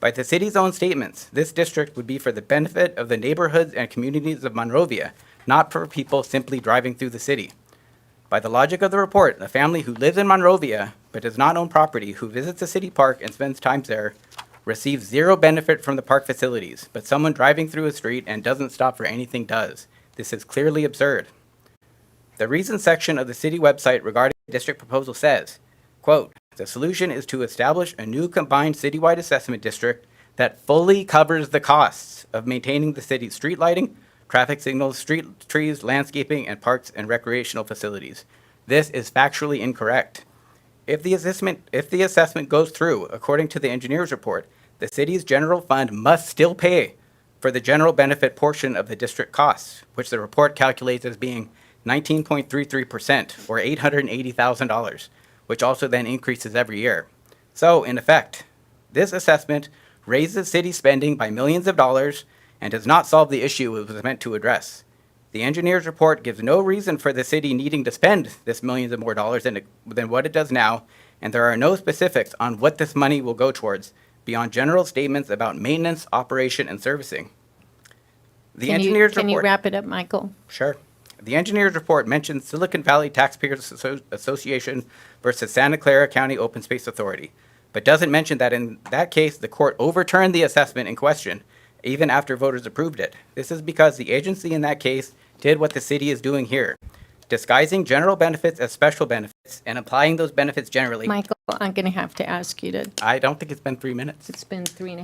By the city's own statements, this district would be for the benefit of the neighborhoods and communities of Monrovia, not for people simply driving through the city. By the logic of the report, a family who lives in Monrovia but does not own property, who visits a city park and spends time there, receives zero benefit from the park facilities, but someone driving through a street and doesn't stop for anything does. This is clearly absurd. The reason section of the city website regarding the district proposal says, quote, "The solution is to establish a new combined citywide assessment district that fully covers the costs of maintaining the city's street lighting, traffic signals, street trees, landscaping, and parks and recreational facilities." This is factually incorrect. If the assessment goes through, according to the engineer's report, the city's general fund must still pay for the general benefit portion of the district costs, which the report calculates as being 19.33%, or $880,000, which also then increases every year. So, in effect, this assessment raises city spending by millions of dollars and does not solve the issue it was meant to address. The engineer's report gives no reason for the city needing to spend this millions of more dollars than what it does now, and there are no specifics on what this money will go towards beyond general statements about maintenance, operation, and servicing. The engineer's report. Can you wrap it up, Michael? Sure. The engineer's report mentions Silicon Valley Taxpayers Association versus Santa Clara County Open Space Authority, but doesn't mention that in that case, the court overturned the assessment in question, even after voters approved it. This is because the agency in that case did what the city is doing here, disguising general benefits as special benefits and applying those benefits generally. Michael, I'm going to have to ask you to, I don't think it's been 3 minutes. it's been 3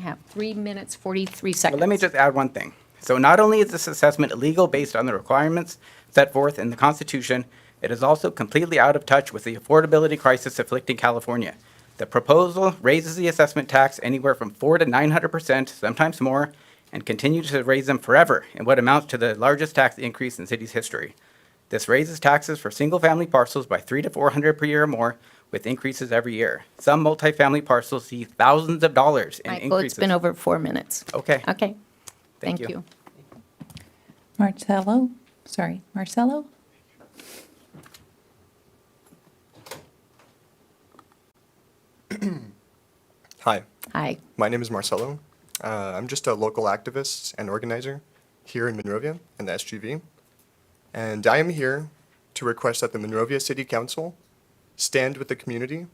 minutes, 43 seconds. Well, let me just add one thing. So not only is this assessment illegal based on the requirements set forth in the Constitution, it is also completely out of touch with the affordability crisis afflicting California. The proposal raises the assessment tax anywhere from 400 to 900%, sometimes more, and continues to raise them forever in what amounts to the largest tax increase in city's history. This raises taxes for single-family parcels by 300 to 400 per year or more, with increases every year. Some multifamily parcels see thousands of dollars in Michael, increases. it's been over 4 minutes. Okay. Okay. Thank Thank you. you. Marcelo? Hi, Hi. my name is Marcelo. I'm just a local activist and organizer here in Monrovia in the SGV. And I am here to request that the Monrovia City Council stand with the community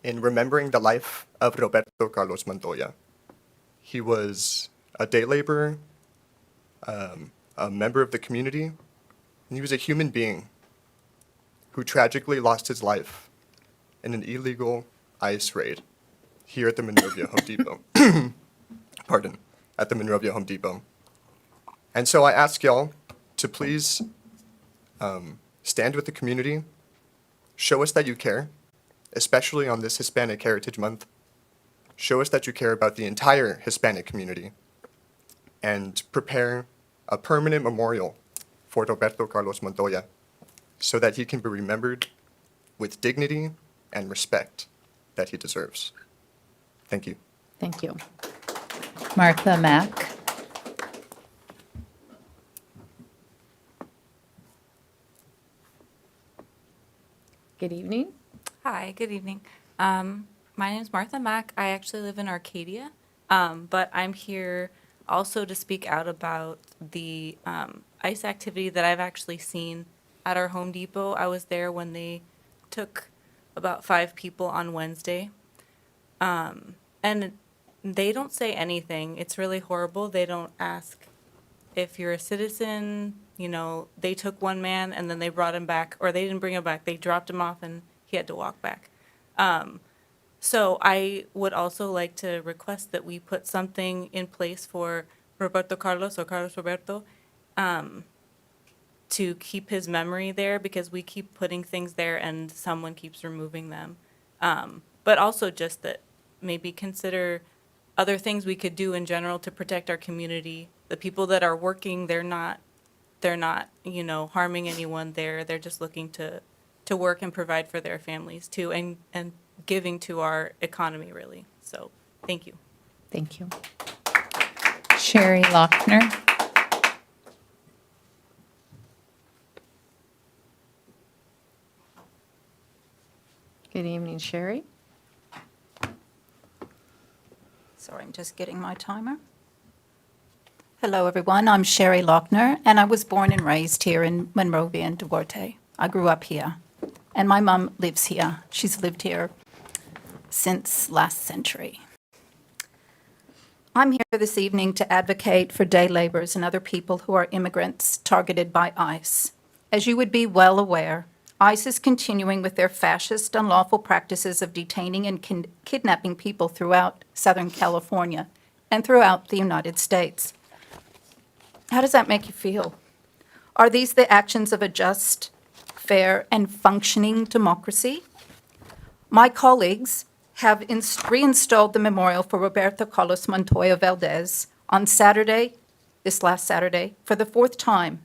in remembering the life of Roberto Carlos Montoya. He was a day laborer, a member of the community, and he was a human being who tragically lost his life in an illegal ICE raid here at the Monrovia Home Depot. At the Monrovia Home Depot. And so I ask y'all to please stand with the community, show us that you care, especially on this Hispanic Heritage Month. Show us that you care about the entire Hispanic community, and prepare a permanent memorial for Roberto Carlos Montoya so that he can be remembered with dignity and respect that he deserves. Thank you. Thank you. Martha Mack? Good evening. Hi, good evening. My name is Martha Mack. I actually live in Arcadia, but I'm here also to speak out about the ICE activity that I've actually seen at our Home Depot. I was there when they took about 5 people on Wednesday. And they don't say anything. It's really horrible. They don't ask if you're a citizen. You know, they took one man and then they brought him back, or they didn't bring him back. They dropped him off and he had to walk back. So I would also like to request that we put something in place for Roberto Carlos, or Carlos Roberto, to keep his memory there, because we keep putting things there and someone keeps removing them. But also just that maybe consider other things we could do in general to protect our community. The people that are working, they're not, you know, harming anyone there. They're just looking to work and provide for their families too, and giving to our economy, really. So, thank you. Thank you. Sherry Lochner? Good evening, Sherry. Sorry, I'm just getting my timer. Hello, everyone. I'm Sherry Lochner, and I was born and raised here in Monrovia and Duarte. I grew up here, and my mom lives here. She's lived here since last century. I'm here this evening to advocate for day laborers and other people who are immigrants targeted by ICE. As you would be well aware, ICE is continuing with their fascist, unlawful practices of detaining and kidnapping people throughout Southern California and throughout the United States. How does that make you feel? Are these the actions of a just, fair, and functioning democracy? My colleagues have reinstalled the memorial for Roberto Carlos Montoya Valdez on Saturday, this last Saturday, for the 4th time.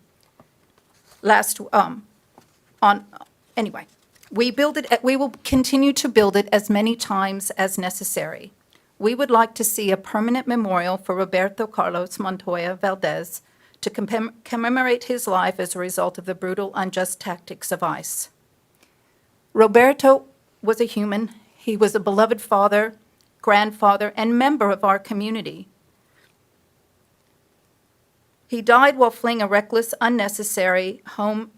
Anyway, we will continue to build it as many times as necessary. We would like to see a permanent memorial for Roberto Carlos Montoya Valdez to commemorate his life as a result of the brutal, unjust tactics of ICE. Roberto was a human. He was a beloved father, grandfather, and member of our community. He died while fleeing a reckless, unnecessary Home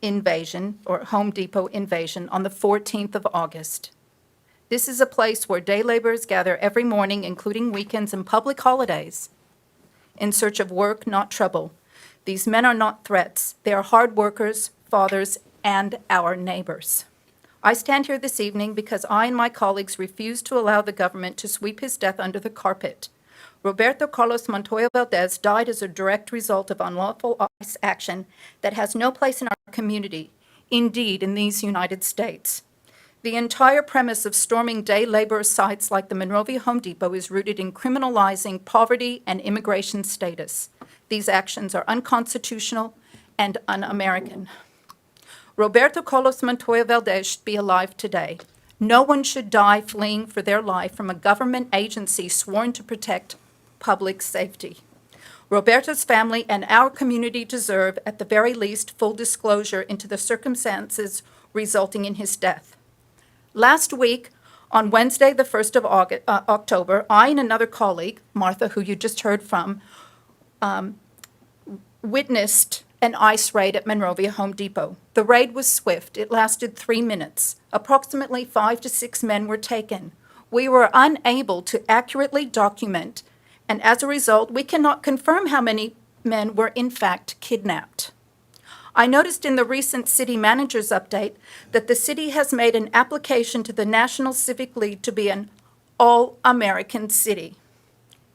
Depot invasion on the 14th of August. This is a place where day laborers gather every morning, including weekends and public holidays, in search of work, not trouble. These men are not threats. They are hard workers, fathers, and our neighbors. I stand here this evening because I and my colleagues refuse to allow the government to sweep his death under the carpet. Roberto Carlos Montoya Valdez died as a direct result of unlawful ICE action that has no place in our community, indeed in these United States. The entire premise of storming day labor sites like the Monrovia Home Depot is rooted in criminalizing poverty and immigration status. These actions are unconstitutional and un-American. Roberto Carlos Montoya Valdez should be alive today. No one should die fleeing for their life from a government agency sworn to protect public safety. Roberto's family and our community deserve, at the very least, full disclosure into the circumstances resulting in his death. Last week, on Wednesday, the 1st of October, I and another colleague, Martha, who you just heard from, witnessed an ICE raid at Monrovia Home Depot. The raid was swift. It lasted 3 minutes. Approximately 5 to 6 men were taken. We were unable to accurately document, and as a result, we cannot confirm how many men were in fact kidnapped. I noticed in the recent city manager's update that the city has made an application to the National Civic League to be an all-American city,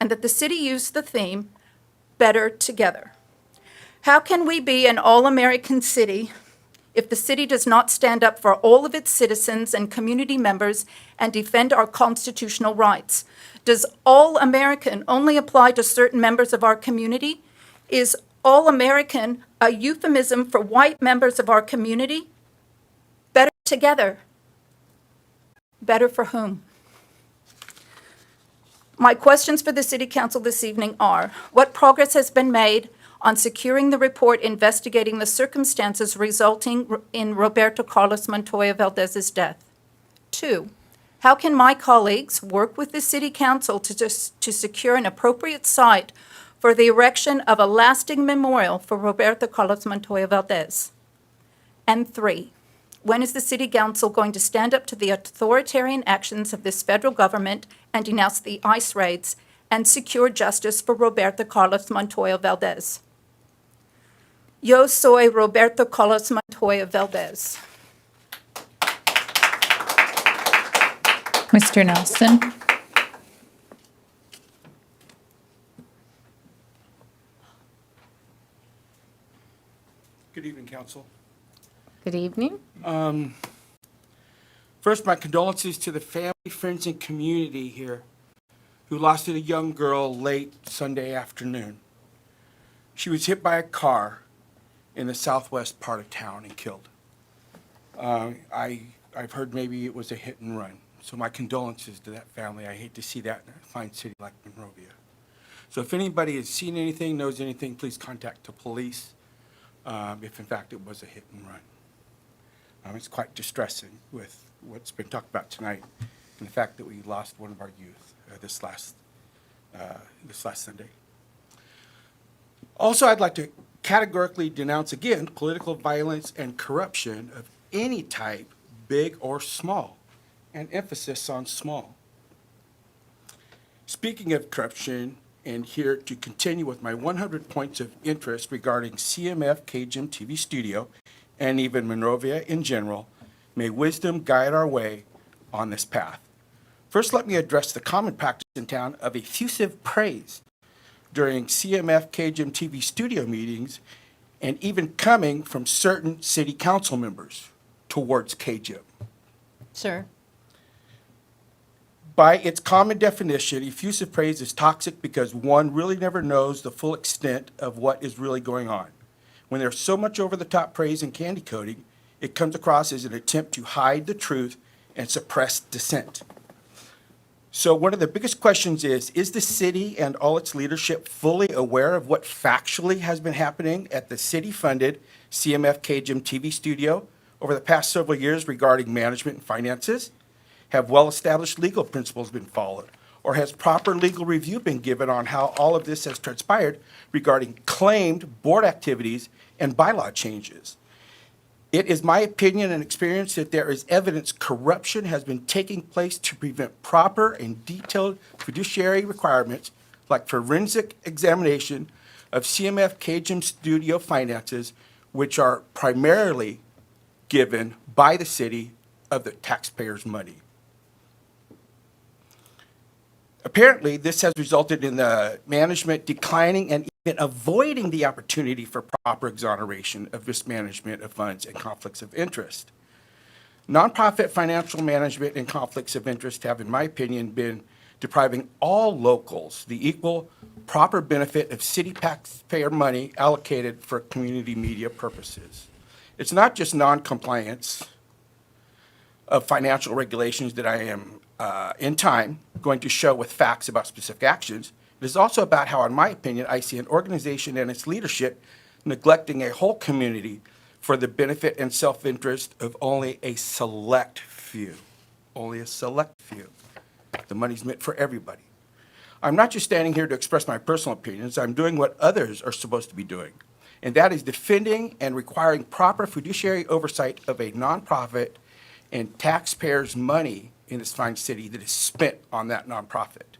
and that the city used the theme, Better Together. How can we be an all-American city if the city does not stand up for all of its citizens and community members and defend our constitutional rights? Does all-American only apply to certain members of our community? Is all-American a euphemism for white members of our community? Better together. Better for whom? My questions for the City Council this evening are, what progress has been made on securing the report investigating the circumstances resulting in Roberto Carlos Montoya Valdez's death? 2, how can my colleagues work with the City Council to secure an appropriate site for the erection of a lasting memorial for Roberto Carlos Montoya Valdez? And 3, when is the City Council going to stand up to the authoritarian actions of this federal government and denounce the ICE raids and secure justice for Roberto Carlos Montoya Valdez? Yo soy Roberto Carlos Montoya Valdez. Mr. Nelson? Good evening, Council. Good evening. First, my condolences to the family, friends, and community here who lost a young girl late Sunday afternoon. She was hit by a car in the southwest part of town and killed. I've heard maybe it was a hit and run. So my condolences to that family. I hate to see that in a fine city like Monrovia. So if anybody has seen anything, knows anything, please contact the police if in fact it was a hit and run. It's quite distressing with what's been talked about tonight and the fact that we lost one of our youth this last Sunday. Also, I'd like to categorically denounce again political violence and corruption of any type, big or small, and emphasis on small. Speaking of corruption, and here to continue with my 100 points of interest regarding CMF KGM TV Studio and even Monrovia in general, may wisdom guide our way on this path. First, let me address the common practice in town of effusive praise during CMF KGM TV Studio meetings and even coming from certain city council members towards KGM. Sir. By its common definition, effusive praise is toxic because one really never knows the full extent of what is really going on. When there's so much over-the-top praise and candy coating, it comes across as an attempt to hide the truth and suppress dissent. So one of the biggest questions is the city and all its leadership fully aware of what factually has been happening at the city-funded CMF KGM TV studio over the past several years regarding management and finances? Have well-established legal principles been followed? Or has proper legal review been given on how all of this has transpired regarding claimed board activities and bylaw changes? It is my opinion and experience that there is evidence corruption has been taking place to prevent proper and detailed fiduciary requirements like forensic examination of CMF KGM studio finances, which are primarily given by the city of the taxpayers' money. Apparently, this has resulted in the management declining and even avoiding the opportunity for proper exoneration of mismanagement of funds and conflicts of interest. Nonprofit financial management and conflicts of interest have, in my opinion, been depriving all locals the equal, proper benefit of city taxpayer money allocated for community media purposes. It's not just non-compliance of financial regulations that I am, in time, going to show with facts about specific actions. It is also about how, in my opinion, I see an organization and its leadership neglecting a whole community for the benefit and self-interest of only a select few. Only a select few. The money's meant for everybody. I'm not just standing here to express my personal opinions. I'm doing what others are supposed to be doing, and that is defending and requiring proper fiduciary oversight of a nonprofit and taxpayers' money in this fine city that is spent on that nonprofit.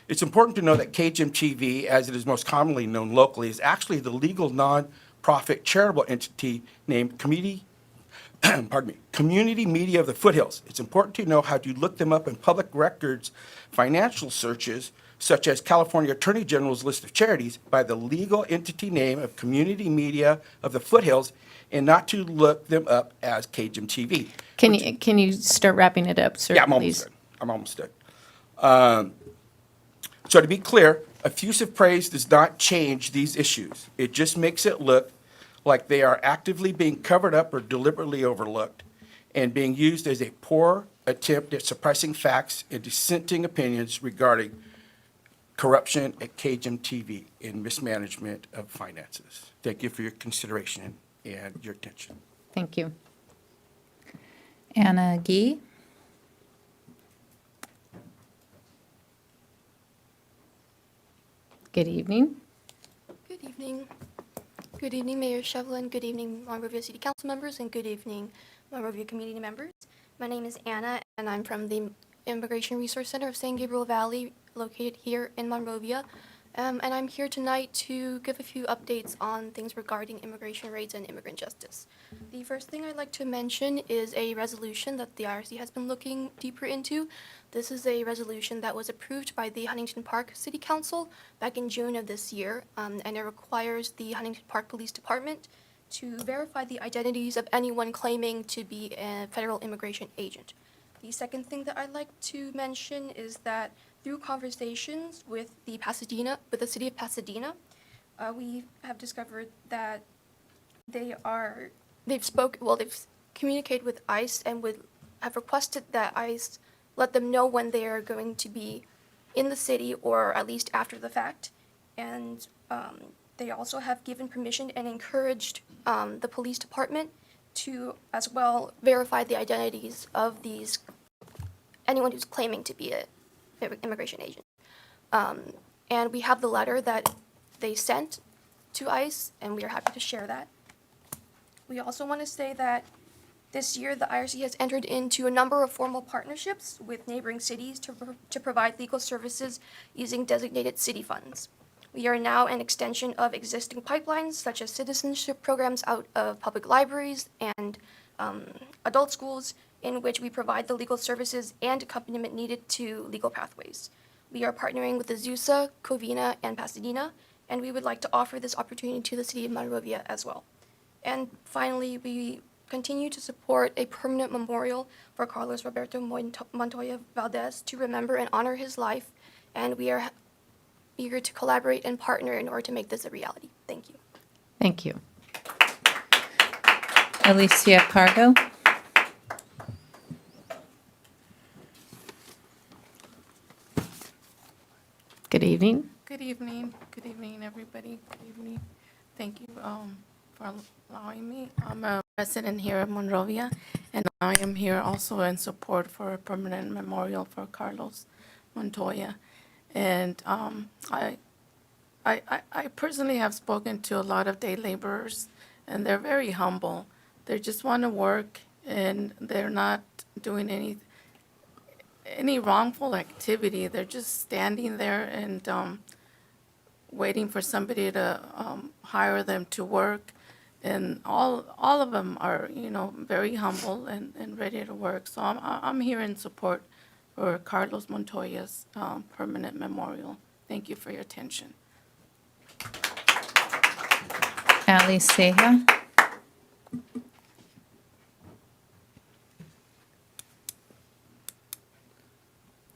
It's important to know that KGM TV, as it is most commonly known locally, is actually the legal nonprofit charitable entity named Community Media of the Foothills. It's important to know how to look them up in public records financial searches, such as California Attorney General's list of charities, by the legal entity name of Community Media of the Foothills, and not to look them up as KGM TV. Can you start wrapping it up, sir? Yeah, I'm please? almost done. So to be clear, effusive praise does not change these issues. It just makes it look like they are actively being covered up or deliberately overlooked and being used as a poor attempt at suppressing facts and dissenting opinions regarding corruption at KGM TV and mismanagement of finances. Thank you for your consideration and your attention. Thank you. Anna Gee. Good evening. Good evening. Good evening, Mayor Shevlin. Good evening, Monrovia City Council members, and good evening, Monrovia community members. My name is Anna, and I'm from the Immigration Resource Center of San Gabriel Valley, located here in Monrovia. And I'm here tonight to give a few updates on things regarding immigration raids and immigrant justice. The first thing I'd like to mention is a resolution that the IRC has been looking deeper into. This is a resolution that was approved by the Huntington Park City Council back in June of this year, and it requires the Huntington Park Police Department to verify the identities of anyone claiming to be a federal immigration agent. The second thing that I'd like to mention is that through conversations with the city of Pasadena, we have discovered that they've communicated with ICE and have requested that ICE let them know when they are going to be in the city, or at least after the fact. And they also have given permission and encouraged the police department to as well verify the identities of anyone who's claiming to be an immigration agent. And we have the letter that they sent to ICE, and we are happy to share that. We also want to say that this year, the IRC has entered into a number of formal partnerships with neighboring cities to provide legal services using designated city funds. We are now an extension of existing pipelines, such as citizenship programs out of public libraries and adult schools, in which we provide the legal services and accompaniment needed to legal pathways. We are partnering with Azusa, Covina, and Pasadena, and we would like to offer this opportunity to the city of Monrovia as well. And finally, we continue to support a permanent memorial for Carlos Roberto Montoya Valdez to remember and honor his life, and we are eager to collaborate and partner in order to make this a reality. Thank you. Thank you. Alicia Pargo. Good evening. Good evening. Good evening, everybody. Good evening. Thank you for allowing me. I'm a resident here in Monrovia, and I am here also in support for a permanent memorial for Carlos Montoya. And I personally have spoken to a lot of day laborers, and they're very humble. They just want to work, and they're not doing any wrongful activity. They're just standing there and waiting for somebody to hire them to work. And all of them are, very humble and ready to work. So I'm here in support for Carlos Montoya's permanent memorial. Thank you for your attention. Ali Ceja.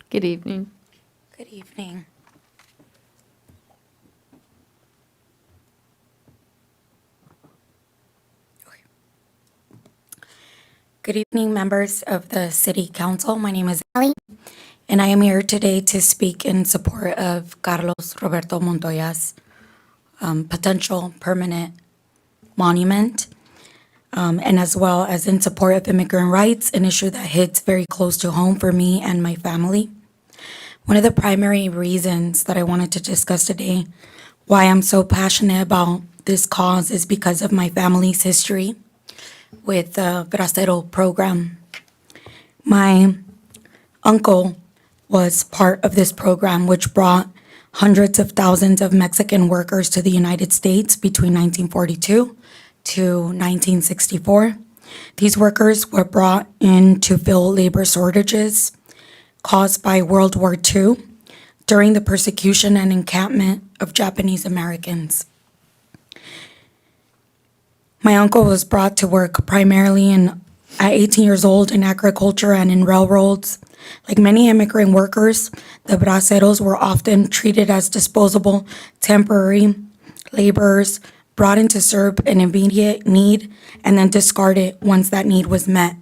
Good evening. Good evening. Good evening, members of the City Council. My name is Ali, and I am here today to speak in support of Carlos Roberto Montoya's potential permanent monument, and as well as in support of immigrant rights, an issue that hits very close to home for me and my family. One of the primary reasons that I wanted to discuss today why I'm so passionate about this cause is because of my family's history with the Bracero program. My uncle was part of this program, which brought hundreds of thousands of Mexican workers to the United States between 1942 to 1964. These workers were brought in to fill labor shortages caused by World War II during the persecution and encampment of Japanese Americans. My uncle was brought to work primarily at 18 years old in agriculture and in railroads. Like many immigrant workers, the braceros were often treated as disposable, temporary laborers brought in to serve an immediate need and then discarded once that need was met.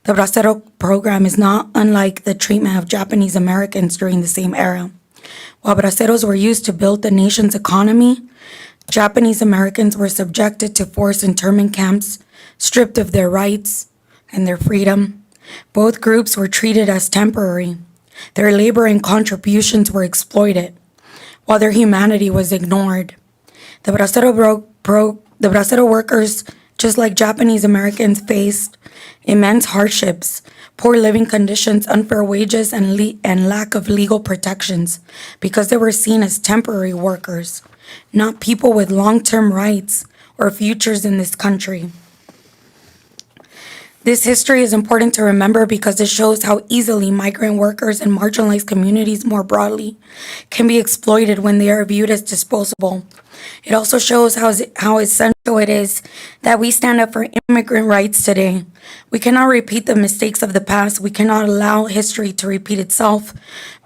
The bracero program is not unlike the treatment of Japanese Americans during the same era. While braceros were used to build the nation's economy, Japanese Americans were subjected to forced internment camps, stripped of their rights and their freedom. Both groups were treated as temporary. Their labor and contributions were exploited, while their humanity was ignored. The bracero workers, just like Japanese Americans, faced immense hardships, poor living conditions, unfair wages, and lack of legal protections because they were seen as temporary workers, not people with long-term rights or futures in this country. This history is important to remember because it shows how easily migrant workers and marginalized communities more broadly can be exploited when they are viewed as disposable. It also shows how essential it is that we stand up for immigrant rights today. We cannot repeat the mistakes of the past. We cannot allow history to repeat itself,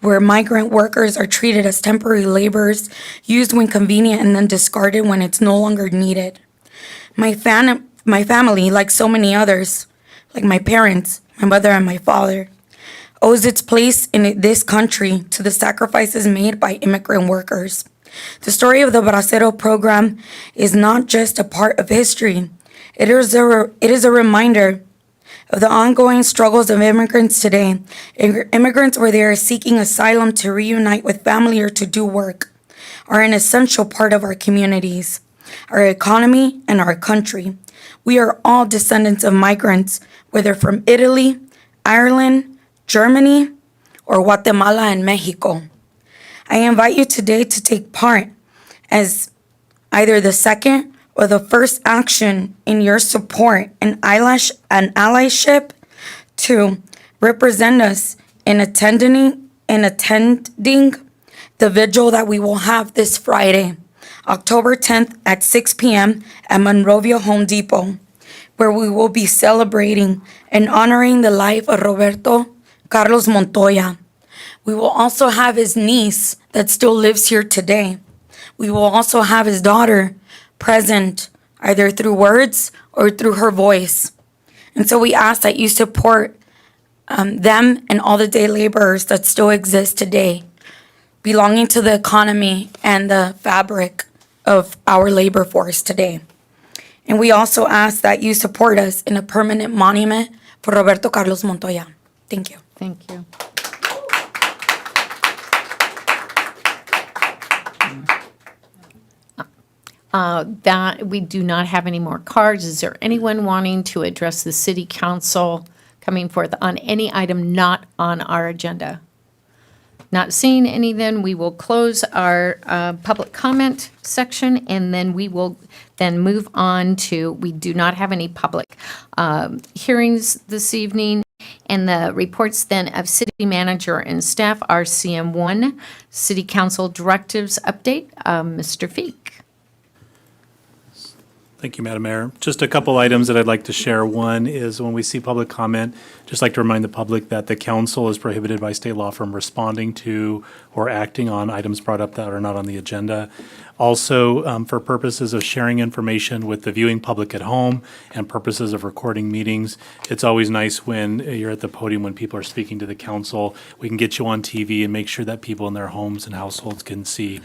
where migrant workers are treated as temporary laborers, used when convenient and then discarded when it's no longer needed. My family, like so many others, like my parents, my mother and my father, owes its place in this country to the sacrifices made by immigrant workers. The story of the Bracero program is not just a part of history. It is a reminder of the ongoing struggles of immigrants today. Immigrants, where they are seeking asylum to reunite with family or to do work, are an essential part of our communities, our economy, and our country. We are all descendants of migrants, whether from Italy, Ireland, Germany, or Guatemala and Mexico. I invite you today to take part as either the second or the first action in your support and allyship to represent us in attending the vigil that we will have this Friday, October 10th at 6 p.m. at Monrovia Home Depot, where we will be celebrating and honoring the life of Roberto Carlos Montoya. We will also have his niece that still lives here today. We will also have his daughter present, either through words or through her voice. And so we ask that you support them and all the day laborers that still exist today, belonging to the economy and the fabric of our labor force today. And we also ask that you support us in a permanent monument for Roberto Carlos Montoya. Thank you. Thank you. That we do not have any more cards. Is there anyone wanting to address the city council coming forth on any item not on our agenda? Not seeing any, then we will close our public comment section, and then we will then move on to, we do not have any public hearings this evening, and the reports then of city manager and staff are CM1, City Council Directives Update. Mr. Feek. Thank you, Madam Mayor. Just a couple items that I'd like to share. One is when we see public comment, just like to remind the public that the council is prohibited by state law from responding to or acting on items brought up that are not on the agenda. Also, for purposes of sharing information with the viewing public at home and purposes of recording meetings, it's always nice when you're at the podium when people are speaking to the council. We can get you on TV and make sure that people in their homes and households can see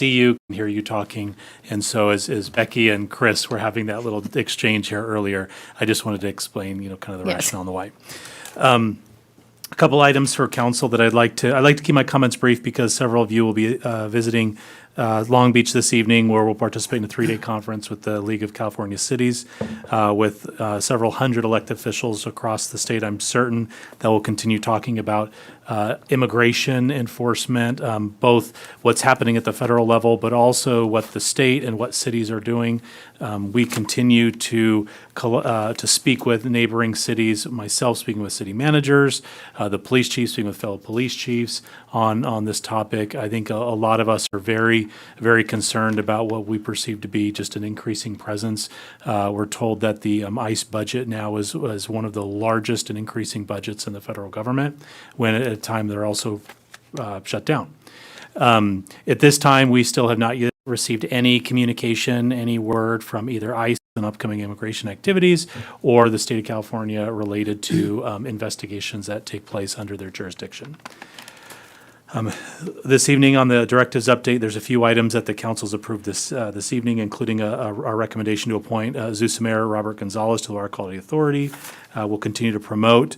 you, can hear you talking. And so as Becky and Chris were having that little exchange here earlier, I just wanted to explain, kind of the Yes. rationale on the why. A couple items for council that I'd like to keep my comments brief because several of you will be visiting Long Beach this evening, where we'll participate in a 3-day conference with the League of California Cities with several hundred elected officials across the state. I'm certain that we'll continue talking about immigration enforcement, both what's happening at the federal level, but also what the state and what cities are doing. We continue to speak with neighboring cities, myself speaking with city managers, the police chiefs speaking with fellow police chiefs on this topic. I think a lot of us are very, very concerned about what we perceive to be just an increasing presence. We're told that the ICE budget now is one of the largest and increasing budgets in the federal government, when at a time they're also shut down. At this time, we still have not yet received any communication, any word from either ICE on upcoming immigration activities or the state of California related to investigations that take place under their jurisdiction. This evening on the directives update, there's a few items that the council's approved this evening, including a recommendation to appoint Zeus Mayor Robert Gonzalez to the Water Quality Authority. We'll continue to promote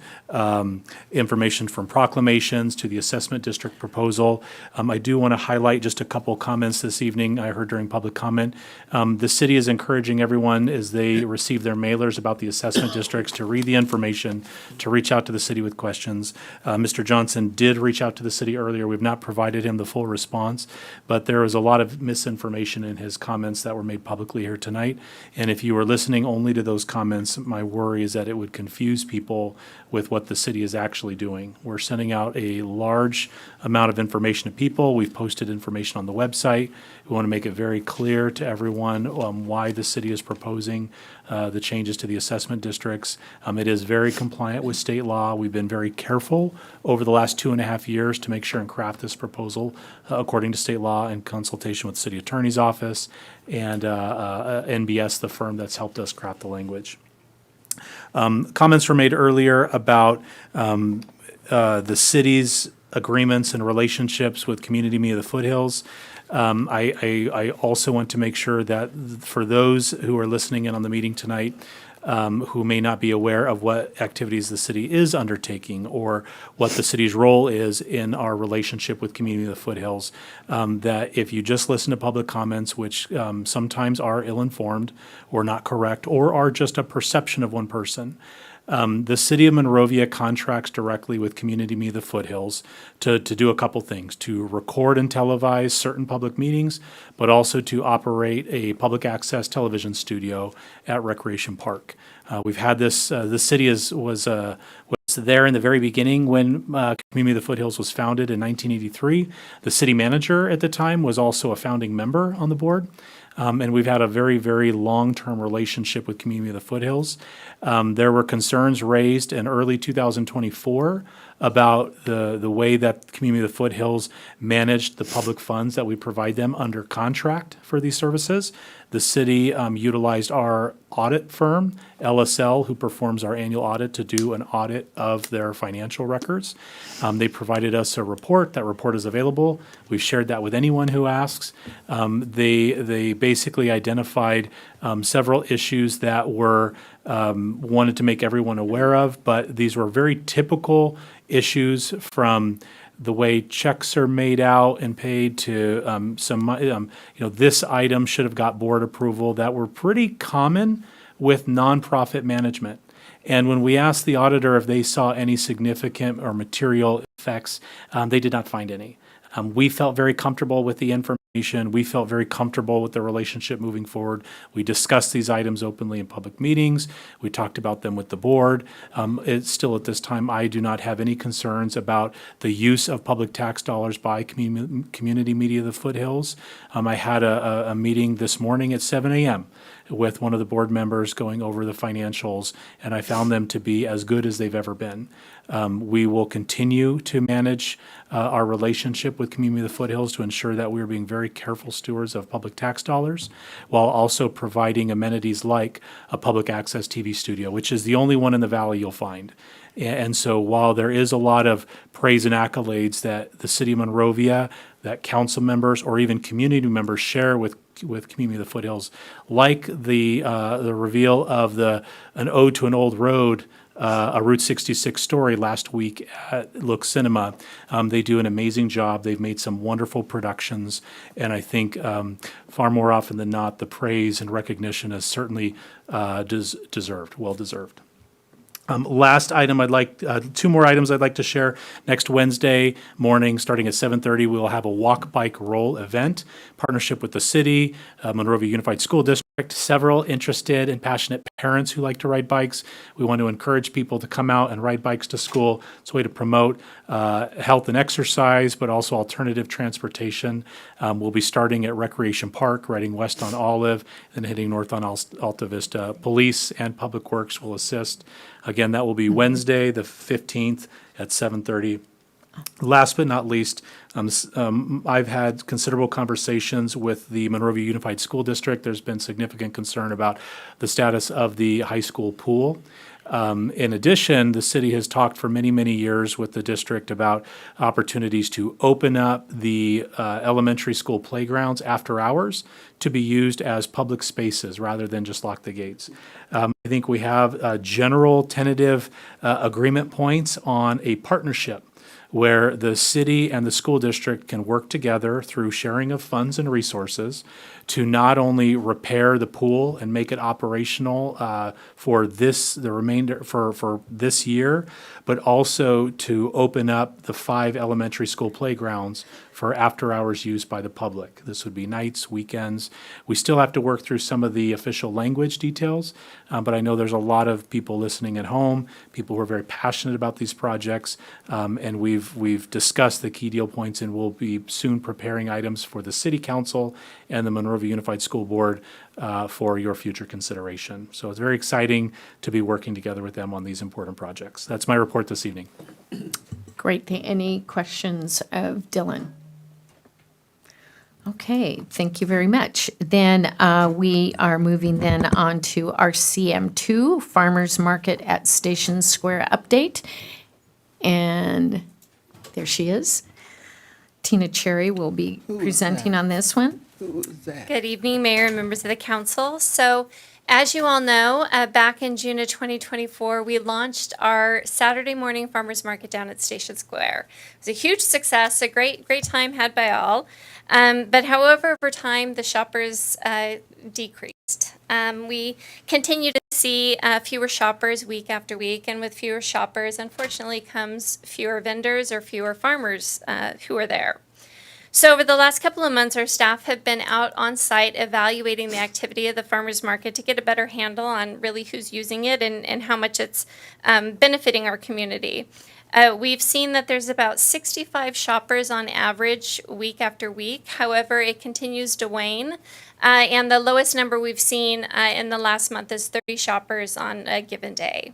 information from proclamations to the assessment district proposal. I do want to highlight just a couple comments this evening I heard during public comment. The city is encouraging everyone as they receive their mailers about the assessment districts to read the information, to reach out to the city with questions. Mr. Johnson did reach out to the city earlier. We've not provided him the full response, but there was a lot of misinformation in his comments that were made publicly here tonight. And if you were listening only to those comments, my worry is that it would confuse people with what the city is actually doing. We're sending out a large amount of information to people. We've posted information on the website. We want to make it very clear to everyone why the city is proposing the changes to the assessment districts. It is very compliant with state law. We've been very careful over the last 2.5 years to make sure and craft this proposal according to state law in consultation with the city attorney's office and NBS, the firm that's helped us craft the language. Comments were made earlier about the city's agreements and relationships with Community Media of the Foothills. I also want to make sure that for those who are listening in on the meeting tonight, who may not be aware of what activities the city is undertaking or what the city's role is in our relationship with Community of the Foothills, that if you just listen to public comments, which sometimes are ill-informed or not correct or are just a perception of one person, the city of Monrovia contracts directly with Community Media of the Foothills to do a couple things, to record and televise certain public meetings, but also to operate a public access television studio at Recreation Park. We've had this, the city was there in the very beginning when Community of the Foothills was founded in 1983. The city manager at the time was also a founding member on the board. And we've had a very, very long-term relationship with Community of the Foothills. There were concerns raised in early 2024 about the way that Community of the Foothills managed the public funds that we provide them under contract for these services. The city utilized our audit firm, LSL, who performs our annual audit, to do an audit of their financial records. They provided us a report. That report is available. We've shared that with anyone who asks. They basically identified several issues that were wanted to make everyone aware of, but these were very typical issues, from the way checks are made out and paid to this item should have got board approval, that were pretty common with nonprofit management. And when we asked the auditor if they saw any significant or material effects, they did not find any. We felt very comfortable with the information. We felt very comfortable with the relationship moving forward. We discussed these items openly in public meetings. We talked about them with the board. It's still at this time, I do not have any concerns about the use of public tax dollars by community media of the Foothills. I had a meeting this morning at 7 a.m. with one of the board members going over the financials, and I found them to be as good as they've ever been. We will continue to manage our relationship with Community of the Foothills to ensure that we are being very careful stewards of public tax dollars, while also providing amenities like a public access TV studio, which is the only one in the valley you'll find. And so while there is a lot of praise and accolades that the city of Monrovia, that council members, or even community members share with Community of the Foothills, like the reveal of an ode to an old road, a Route 66 story last week at Look Cinema. They do an amazing job. They've made some wonderful productions, and I think far more often than not, the praise and recognition is certainly deserved, well deserved. Last item, two more items I'd like to share. Next Wednesday morning, starting at 7:30, we will have a walk, bike, roll event, partnership with the city, Monrovia Unified School District, several interested and passionate parents who like to ride bikes. We want to encourage people to come out and ride bikes to school. It's a way to promote health and exercise, but also alternative transportation. We'll be starting at Recreation Park, riding west on Olive, and heading north on Alta Vista. Police and Public Works will assist. Again, that will be Wednesday, the 15th at 7:30. Last but not least, I've had considerable conversations with the Monrovia Unified School District. There's been significant concern about the status of the high school pool. In addition, the city has talked for many, many years with the district about opportunities to open up the elementary school playgrounds after hours to be used as public spaces rather than just lock the gates. I think we have general tentative agreement points on a partnership where the city and the school district can work together through sharing of funds and resources to not only repair the pool and make it operational for this year, but also to open up the 5 elementary school playgrounds for after-hours use by the public. This would be nights, weekends. We still have to work through some of the official language details, but I know there's a lot of people listening at home, people who are very passionate about these projects, and we've discussed the key deal points, and we'll be soon preparing items for the City Council and the Monrovia Unified School Board for your future consideration. So it's very exciting to be working together with them on these important projects. That's my report this evening. Great. Any questions of Dylan? Okay, thank you very much. Then we are moving then on to our CM2 Farmers Market at Station Square update. And there she is. Tina Cherry will be presenting on this one. Good evening, Mayor and members of the council. So, as you all know, back in June of 2024, we launched our Saturday morning farmers market down at Station Square. It was a huge success, a great time had by all. But however, over time, the shoppers decreased. We continue to see fewer shoppers week after week, and with fewer shoppers, unfortunately, comes fewer vendors or fewer farmers who are there. So over the last couple of months, our staff have been out on site evaluating the activity of the farmers market to get a better handle on really who's using it and how much it's benefiting our community. We've seen that there's about 65 shoppers on average week after week. However, it continues to wane. And the lowest number we've seen in the last month is 30 shoppers on a given day.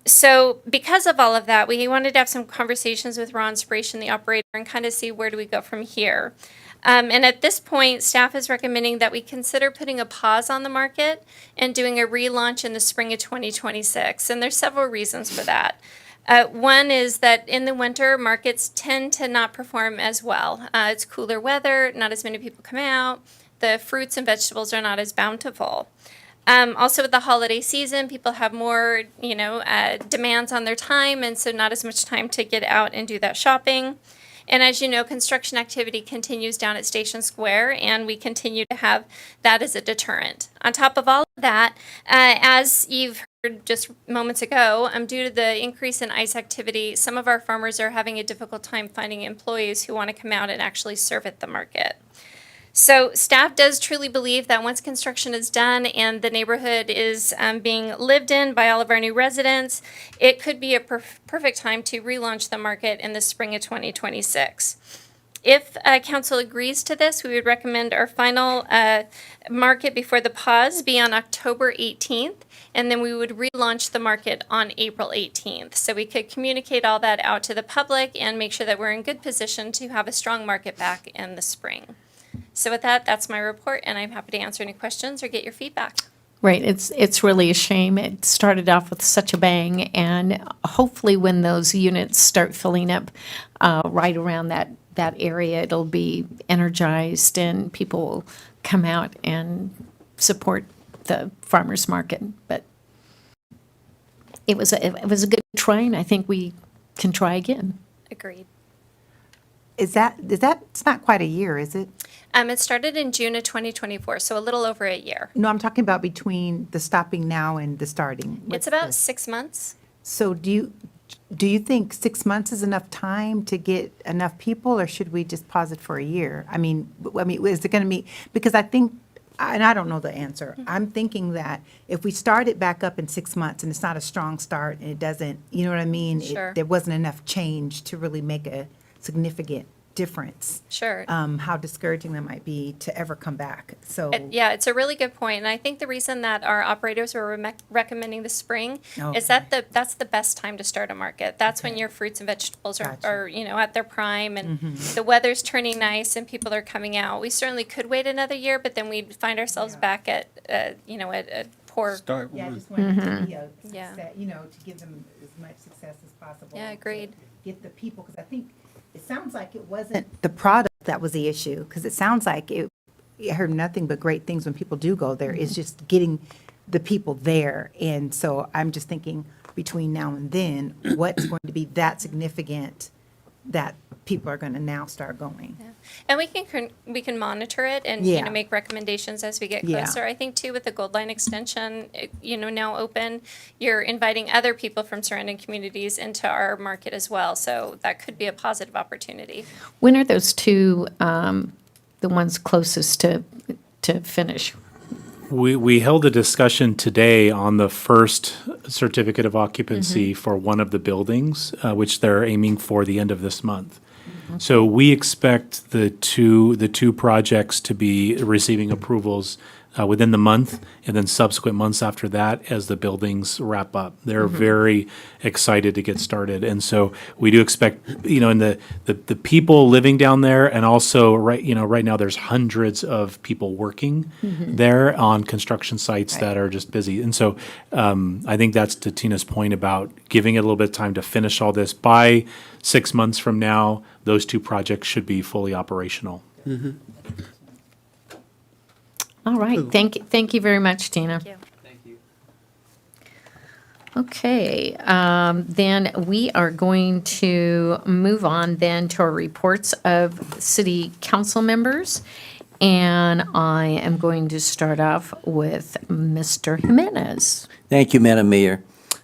So because of all of that, we wanted to have some conversations with Raw Inspiration, the operator, and kind of see where do we go from here. And at this point, staff is recommending that we consider putting a pause on the market and doing a relaunch in the spring of 2026. And there's several reasons for that. One is that in the winter, markets tend to not perform as well. It's cooler weather, not as many people come out. The fruits and vegetables are not as bountiful. Also with the holiday season, people have more, demands on their time, and so not as much time to get out and do that shopping. And as you know, construction activity continues down at Station Square, and we continue to have that as a deterrent. On top of all of that, as you've just moments ago, due to the increase in ice activity, some of our farmers are having a difficult time finding employees who want to come out and actually serve at the market. So staff does truly believe that once construction is done and the neighborhood is being lived in by all of our new residents, it could be a perfect time to relaunch the market in the spring of 2026. If council agrees to this, we would recommend our final market before the pause be on October 18th, and then we would relaunch the market on April 18th. So we could communicate all that out to the public and make sure that we're in good position to have a strong market back in the spring. So with that, that's my report, and I'm happy to answer any questions or get your feedback. Right, it's really a shame. It started off with such a bang, and hopefully when those units start filling up right around that area, it'll be energized and people will come out and support the farmers market. But it was a good try, and I think we can try again. Agreed. Is that, it's not quite a year, is it? It started in June of 2024, so a little over a year. No, I'm talking about between the stopping now and the starting. It's about 6 months. So do you think 6 months is enough time to get enough people, or should we just pause it for a year? I mean, is it going to be, because I think, and I don't know the answer, I'm thinking that if we start it back up in 6 months and it's not a strong start and it doesn't, you know what I mean? Sure. There wasn't enough change to really make a significant difference. Sure. How discouraging that might be to ever come back. So, Yeah, it's a really good point. And I think the reason that our operators were recommending the spring is that that's the best time to start a market. That's when your fruits and vegetables are at their prime, and the weather's turning nice and people are coming out. We certainly could wait another year, but then we'd find ourselves back at a poor. Start yeah, I one. just wanted to be Yeah. to give them as much success as possible. Yeah, agreed. To get the people, because I think it sounds like it wasn't the product that was the issue, because it sounds like I heard nothing but great things when people do go there. It's just getting the people there. And so I'm just thinking between now and then, what's going to be that significant that people are going to now start going? And we can monitor it and Yeah. make recommendations as we get Yeah. closer. I think too, with the Gold Line extension, now open, you're inviting other people from surrounding communities into our market as well. So that could be a positive opportunity. When are those two, the ones closest to finish? We held a discussion today on the first certificate of occupancy for one of the buildings, which they're aiming for the end of this month. So we expect the two projects to be receiving approvals within the month, and then subsequent months after that as the buildings wrap up. They're very excited to get started. And so we do expect, in the people living down there, and also right now there's hundreds of people working there on construction sites that are just busy. And so I think that's to Tina's point about giving it a little bit of time to finish all this. By 6 months from now, those two projects should be fully operational. All right, thank you very much, Tina. Thank you. Okay, then we are going to move on then to our reports of city council members. And I am going to start off with Mr. Jimenez. Thank you, Madam Mayor.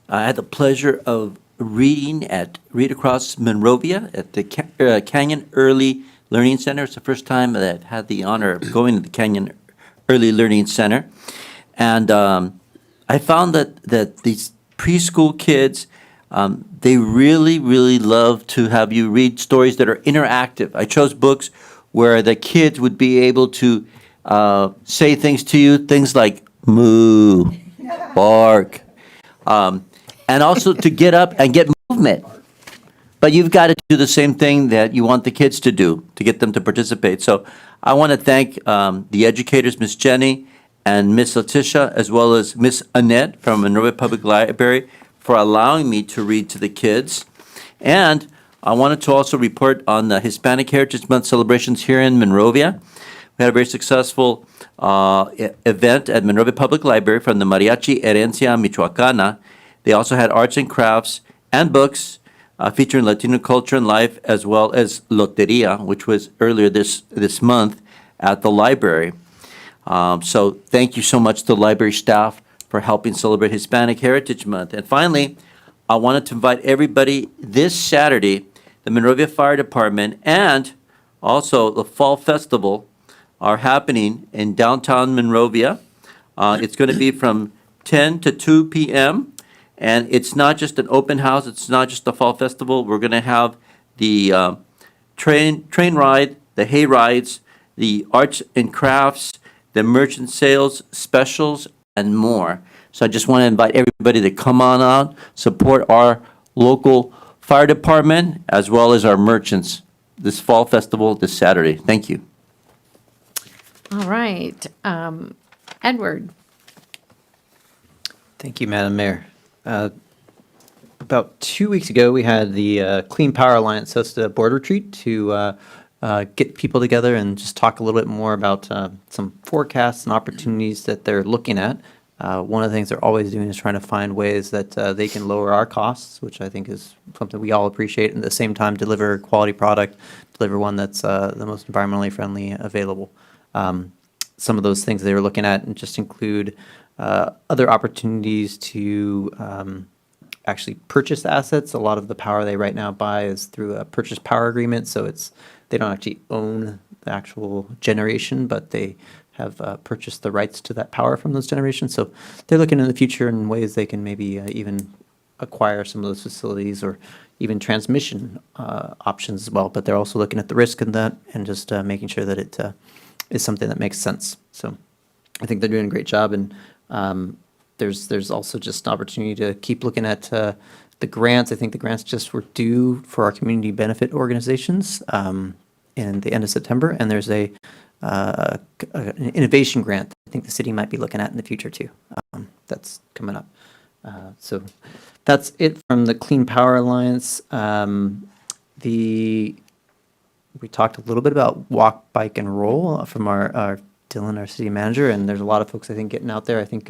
I had the pleasure of reading at Read Across Monrovia at the Canyon Early Learning Center. It's the first time that I've had the honor of going to the Canyon Early Learning Center. And I found that these preschool kids, they really, really love to have you read stories that are interactive. I chose books where the kids would be able to say things to you, things like moo, bark, and also to get up and get movement. But you've got to do the same thing that you want the kids to do to get them to participate. So I want to thank the educators, Miss Jenny and Miss Letitia, as well as Miss Annette from Monrovia Public Library, for allowing me to read to the kids. And I wanted to also report on the Hispanic Heritage Month celebrations here in Monrovia. We had a very successful event at Monrovia Public Library from the Mariachi Herencia Michoacana. They also had arts and crafts and books featuring Latino culture and life, as well as Loteria, which was earlier this month at the library. So thank you so much to the library staff for helping celebrate Hispanic Heritage Month. And finally, I wanted to invite everybody this Saturday, the Monrovia Fire Department and also the Fall Festival are happening in downtown Monrovia. It's going to be from 10 to 2 p.m. And it's not just an open house. It's not just the Fall Festival. We're going to have the train ride, the hay rides, the arts and crafts, the merchant sales specials, and more. So I just want to invite everybody to come on out, support our local fire department, as well as our merchants this Fall Festival this Saturday. Thank you. All right. Edward. Thank you, Madam Mayor. About 2 weeks ago, we had the Clean Power Alliance host a board retreat to get people together and just talk a little bit more about some forecasts and opportunities that they're looking at. One of the things they're always doing is trying to find ways that they can lower our costs, which I think is something we all appreciate, and at the same time deliver a quality product, deliver one that's the most environmentally friendly available. Some of those things they were looking at and just include other opportunities to actually purchase assets. A lot of the power they right now buy is through a purchase power agreement, so they don't actually own the actual generation, but they have purchased the rights to that power from those generations. So they're looking in the future in ways they can maybe even acquire some of those facilities or even transmission options as well. But they're also looking at the risk in that and just making sure that it is something that makes sense. So I think they're doing a great job, and there's also just an opportunity to keep looking at the grants. I think the grants just were due for our community benefit organizations in the end of September, and there's an innovation grant that I think the city might be looking at in the future too. That's coming up. So that's it from the Clean Power Alliance. We talked a little bit about walk, bike, and roll from our Dylan, our city manager, and there's a lot of folks I think getting out there. I think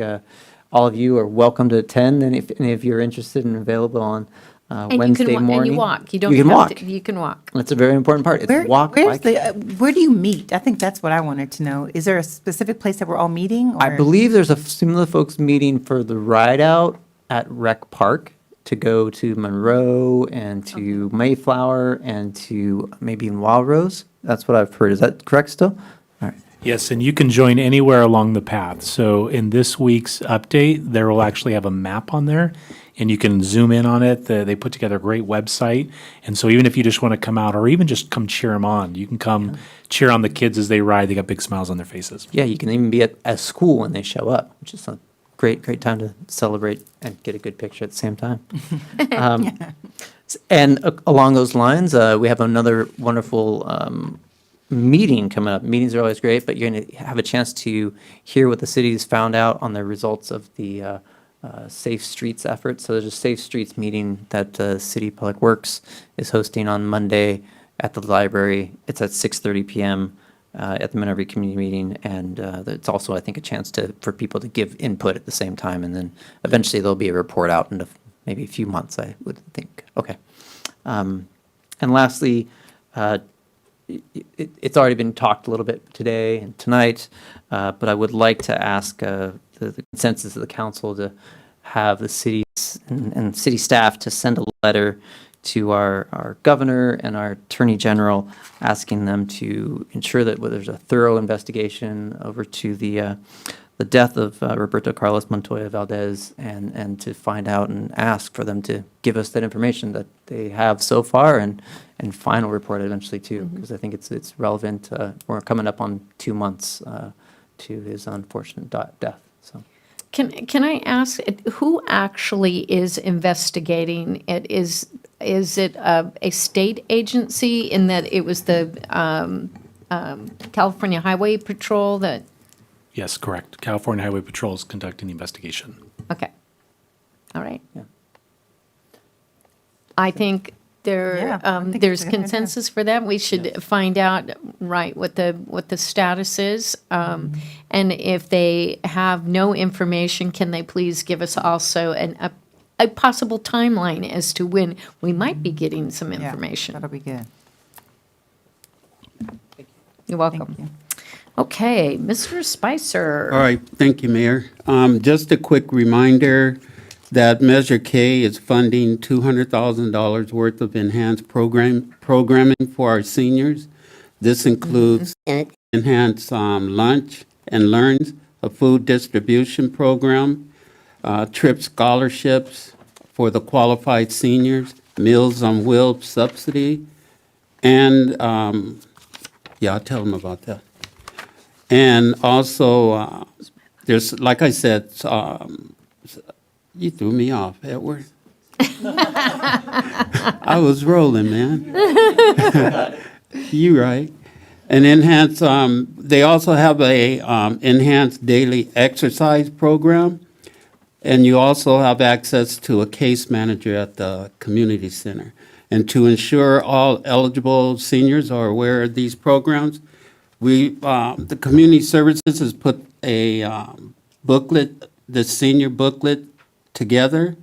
all of you are welcome to attend, and if any of you are interested and available on Wednesday morning. And you walk. You don't can have walk. to, you can walk. That's a very important part. It's walk, Where's bike. where do you meet? I think that's what I wanted to know. Is there a specific place that we're all meeting? I or- believe there's some of the folks meeting for the ride out at Rec Park to go to Monroe and to Mayflower and to maybe in Wild Rose. That's what I've heard. Is that correct still? All right. Yes, and you can join anywhere along the path. So in this week's update, there will actually have a map on there, and you can zoom in on it. They put together a great website. And so even if you just want to come out or even just come cheer them on, you can come cheer on the kids as they ride. They got big smiles on their faces. Yeah, you can even be at school when they show up, which is a great time to celebrate and get a good picture at the same time. And along those lines, we have another wonderful meeting coming up. Meetings are always great, but you're going to have a chance to hear what the city's found out on the results of the Safe Streets effort. So there's a Safe Streets meeting that City Public Works is hosting on Monday at the library. It's at 6:30 p.m. At the Monrovia Community Meeting, and it's also, I think, a chance for people to give input at the same time, and then eventually there'll be a report out in maybe a few months, I would think. Okay. And lastly, it's already been talked a little bit today and tonight, but I would like to ask the consensus of the council to have the cities and city staff to send a letter to our governor and our attorney general, asking them to ensure that there's a thorough investigation over to the death of Roberto Carlos Montoya Valdez, and to find out and ask for them to give us that information that they have so far and final report eventually too, because I think it's relevant. We're coming up on 2 months to his unfortunate death. So. Can I ask, who actually is investigating it? Is it a state agency in that it was the California Highway Patrol that? Yes, correct. California Highway Patrol is conducting the investigation. Okay. All right. Yeah. I think there's consensus for that. We should find out, right, what the status is. And if they have no information, can they please give us also a possible timeline as to when we might be getting some information? That'll be good. You're welcome. Thank you. Okay, Mr. Spicer. All right, thank you, Mayor. Just a quick reminder that Measure K is funding $200,000 worth of enhanced programming for our seniors. This includes enhanced lunch and learns, a food distribution program, trip scholarships for the qualified seniors, Meals on Wheels subsidy, and, yeah, I'll tell them about that. And also, there's, like I said, you threw me off, Edward. I was rolling, man. You right. And enhanced, they also have a enhanced daily exercise program. And you also have access to a case manager at the community center. And to ensure all eligible seniors are aware of these programs, the community services has put a booklet, the senior booklet together.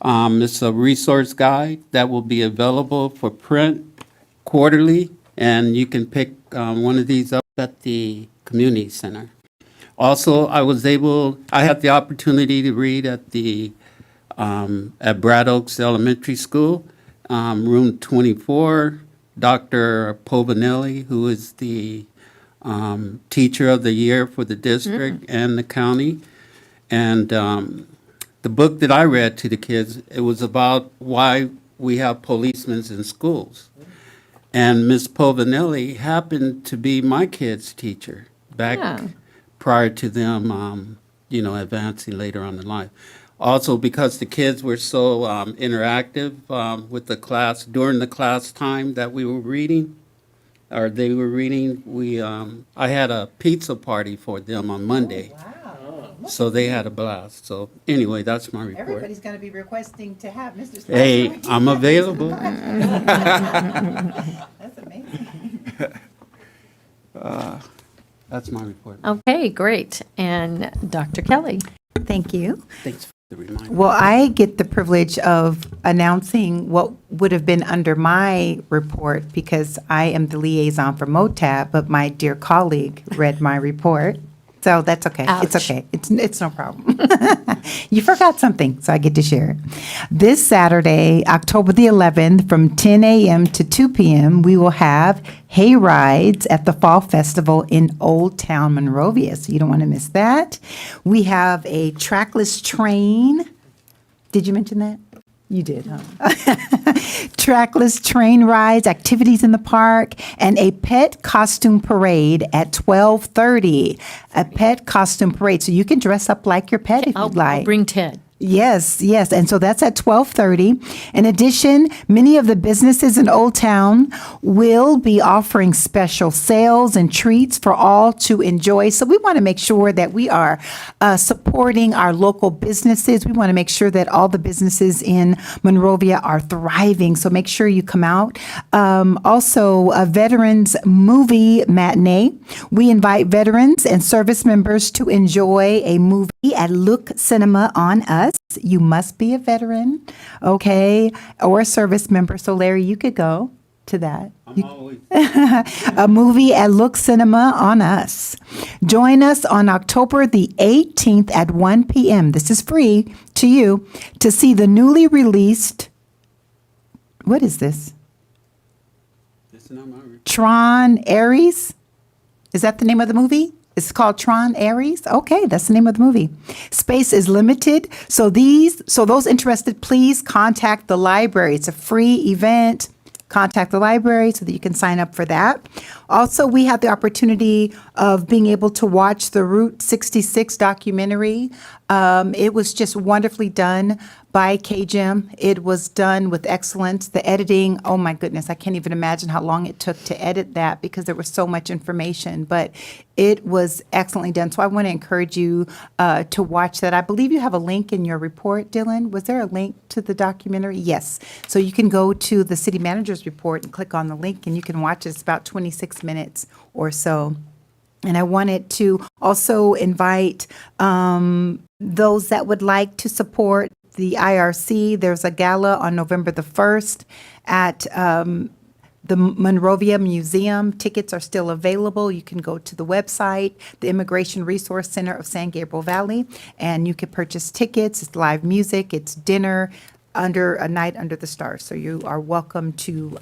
It's a resource guide that will be available for print quarterly, and you can pick one of these up at the community center. Also, I had the opportunity to read at at Brad Oaks Elementary School, room 24, Dr. Povinelli, who is the Teacher of the Year for the district and the county. And the book that I read to the kids, it was about why we have policemen in schools. And Ms. Povinelli happened to be my kid's teacher back prior to them, advancing later on in life. Also, because the kids were so interactive with the class, during the class time that we were reading, or they were reading, I had a pizza party for them on Monday. Oh, wow. So they had a blast. So anyway, that's my report. Everybody's going to be requesting to have Mr. Spicer. Hey, I'm available. That's amazing. That's my report. Okay, great. And Dr. Kelly. Thank you. Thanks for the reminder. Well, I get the privilege of announcing what would have been under my report because I am the liaison for MOTAB, but my dear colleague read my report. So that's okay. It's Ouch. okay. It's no problem. You forgot something, so I get to share it. This Saturday, October the 11th, from 10 a.m. to 2 p.m., we will have hay rides at the Fall Festival in Old Town Monrovia. So you don't want to miss that. We have a trackless train. Did you mention that? You did, huh? Trackless train rides, activities in the park, and a pet costume parade at 12:30. A pet costume parade, so you can dress up like your pet if you'd like. I'll bring Ted. Yes, yes. And so that's at 12:30. In addition, many of the businesses in Old Town will be offering special sales and treats for all to enjoy. So we want to make sure that we are supporting our local businesses. We want to make sure that all the businesses in Monrovia are thriving. So make sure you come out. Also, a veterans movie matinee. We invite veterans and service members to enjoy a movie at Look Cinema on Us. You must be a veteran, okay, or a service member. So Larry, you could go to that. I'm always. A movie at Look Cinema on Us. Join us on October the 18th at 1 p.m. This is free to you to see the newly released, what is this? This is not my report. Tron Ares? Is that the name of the movie? It's called Tron Ares? Okay, that's the name of the movie. Space is limited, so those interested, please contact the library. It's a free event. Contact the library so that you can sign up for that. Also, we had the opportunity of being able to watch the Route 66 documentary. It was just wonderfully done by KJM. It was done with excellence. The editing, oh my goodness, I can't even imagine how long it took to edit that because there was so much information, but it was excellently done. So I want to encourage you to watch that. I believe you have a link in your report, Dylan. Was there a link to the documentary? Yes. So you can go to the city manager's report and click on the link and you can watch it. It's about 26 minutes or so. And I wanted to also invite those that would like to support the IRC. There's a gala on November the 1st at The Monrovia Museum tickets are still available. You can go to the website, the Immigration Resource Center of San Gabriel Valley, and you can purchase tickets. It's live music, it's dinner, under a night under the stars. So you are welcome to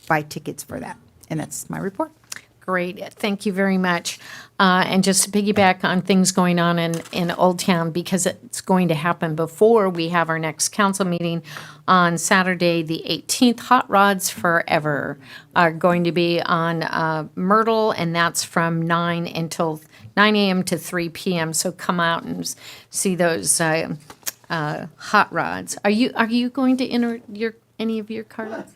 buy tickets for that. And that's my report. Great, thank you very much. And just to piggyback on things going on in Old Town, because it's going to happen before we have our next council meeting on Saturday, the 18th, Hot Rods Forever are going to be on Myrtle, and that's from 9 a.m. to 3 p.m. So come out and see those hot rods. Are you going to enter any of your cards?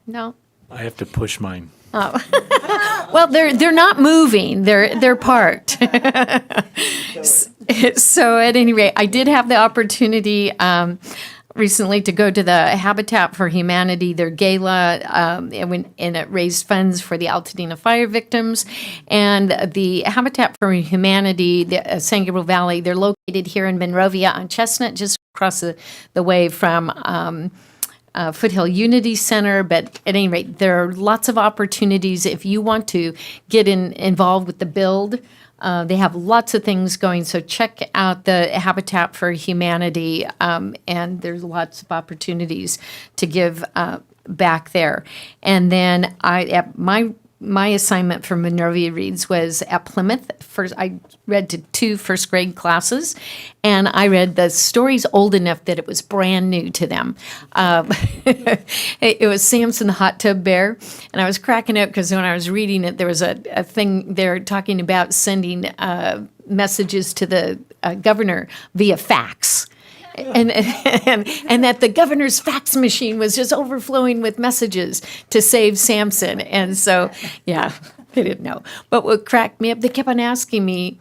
No? I have to push mine. Oh. Well, they're not moving. They're parked. So at any rate, I did have the opportunity recently to go to the Habitat for Humanity, their gala, and it raised funds for the Altadena fire victims. And the Habitat for Humanity, the San Gabriel Valley, they're located here in Monrovia on Chestnut, just across the way from Foothill Unity Center. But at any rate, there are lots of opportunities if you want to get involved with the build. They have lots of things going, so check out the Habitat for Humanity, and there's lots of opportunities to give back there. And then my assignment for Monrovia Reads was at Plymouth. First, I read to 2 first grade classes, and I read the stories old enough that it was brand new to them. It was Samson the Hot Tub Bear, and I was cracking up because when I was reading it, there was a thing there talking about sending messages to the governor via fax. And that the governor's fax machine was just overflowing with messages to save Samson. And so, yeah, they didn't know. But what cracked me up, they kept on asking me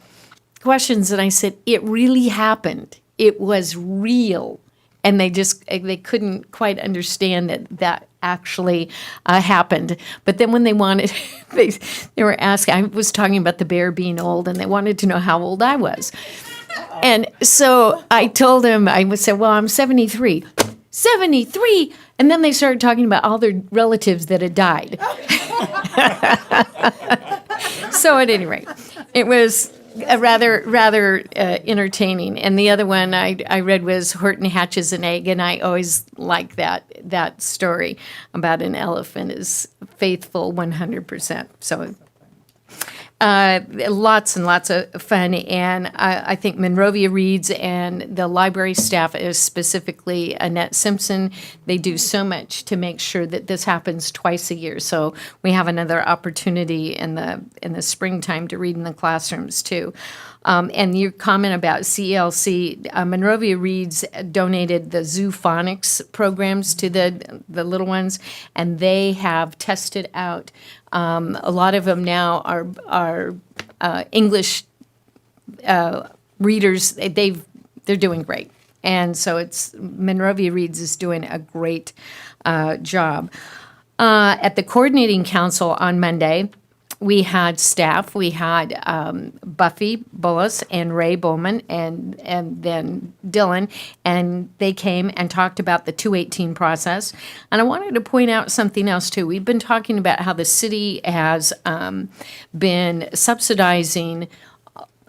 questions, and I said, it really happened. It was real. And they couldn't quite understand that actually happened. But then when they wanted, they were asking, I was talking about the bear being old, and they wanted to know how old I was. And so I told him, I said, well, I'm 73. 73? And then they started talking about all their relatives that had died. So at any rate, it was rather entertaining. And the other one I read was Horton Hatches an Egg, and I always like that story about an elephant is faithful 100%. So lots and lots of fun, and I think Monrovia Reads and the library staff, specifically Annette Simpson, they do so much to make sure that this happens twice a year. So we have another opportunity in the springtime to read in the classrooms too. And your comment about CLC, Monrovia Reads donated the zoophonics programs to the little ones, and they have tested out. A lot of them now are English readers. They're doing great, and so it's Monrovia Reads is doing a great job. At the coordinating council on Monday, we had staff. We had Buffy Bullis and Ray Bowman and then Dylan, and they came and talked about the 218 process. And I wanted to point out something else too. We've been talking about how the city has been subsidizing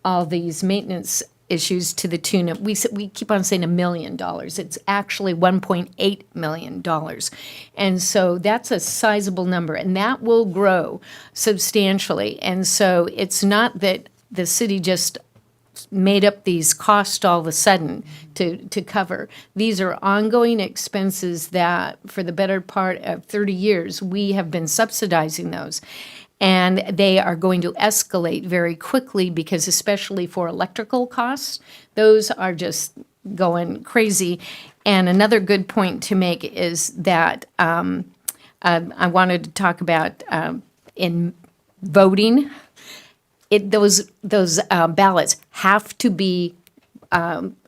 all these maintenance issues to the tune of, we keep on saying $1 million. It's actually $1.8 million. And so that's a sizable number, and that will grow substantially. And so it's not that the city just made up these costs all of a sudden to cover. These are ongoing expenses that for the better part of 30 years, we have been subsidizing those. And they are going to escalate very quickly because especially for electrical costs, those are just going crazy. And another good point to make is that I wanted to talk about in voting, those ballots have to be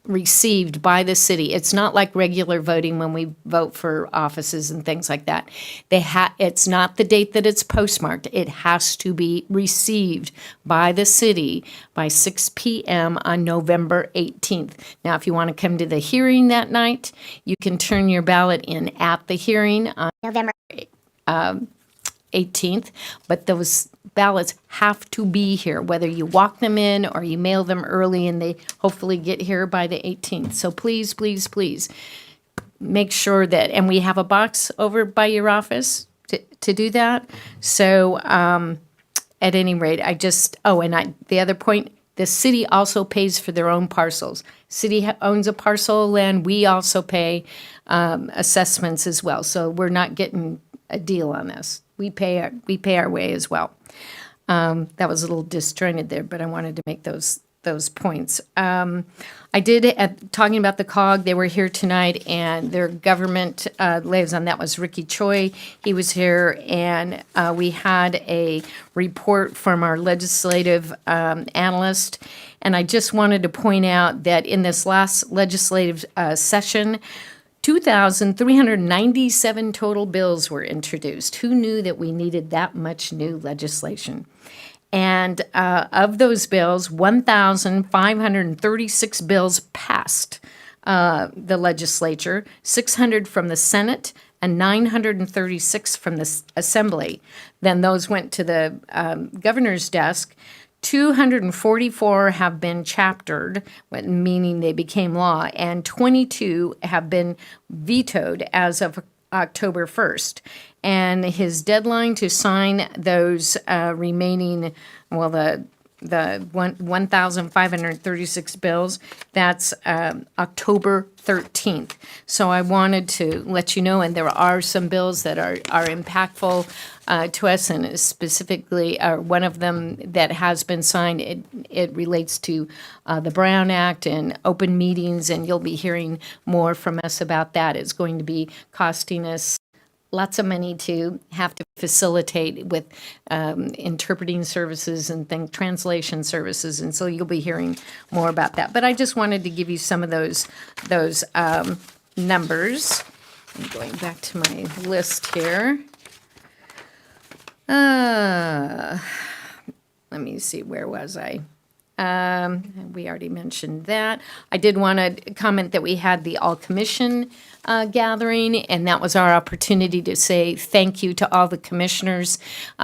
received by the city. It's not like regular voting when we vote for offices and things like that. It's not the date that it's postmarked. It has to be received by the city by 6 p.m. on November 18th. Now, if you want to come to the hearing that night, you can turn your ballot in at the hearing on November 18th, but those ballots have to be here, whether you walk them in or you mail them early, and they hopefully get here by the 18th. So please, please, please, make sure that, and we have a box over by your office to do that. So at any rate, the other point, the city also pays for their own parcels. City owns a parcel of land, we also pay assessments as well. So we're not getting a deal on this. We pay our way as well. That was a little disjointed there, but I wanted to make those points. I did, talking about the COG, they were here tonight, and their government liaison, that was Ricky Choi. He was here, and we had a report from our legislative analyst. And I just wanted to point out that in this last legislative session, 2,397 total bills were introduced. Who knew that we needed that much new legislation? And of those bills, 1,536 bills passed the legislature, 600 from the Senate, and 936 from the Assembly. Then those went to the governor's desk. 244 have been chaptered, meaning they became law, and 22 have been vetoed as of October 1st. And his deadline to sign those remaining, the 1,536 bills, that's October 13th. So I wanted to let you know, and there are some bills that are impactful to us, and specifically one of them that has been signed, it relates to the Brown Act and open meetings, and you'll be hearing more from us about that. It's going to be costing us lots of money to have to facilitate with interpreting services and translation services, and so you'll be hearing more about that. But I just wanted to give you some of those numbers. I'm going back to my list here. Let me see, where was I? We already mentioned that. I did want to comment that we had the All Commission gathering, and that was our opportunity to say thank you to all the commissioners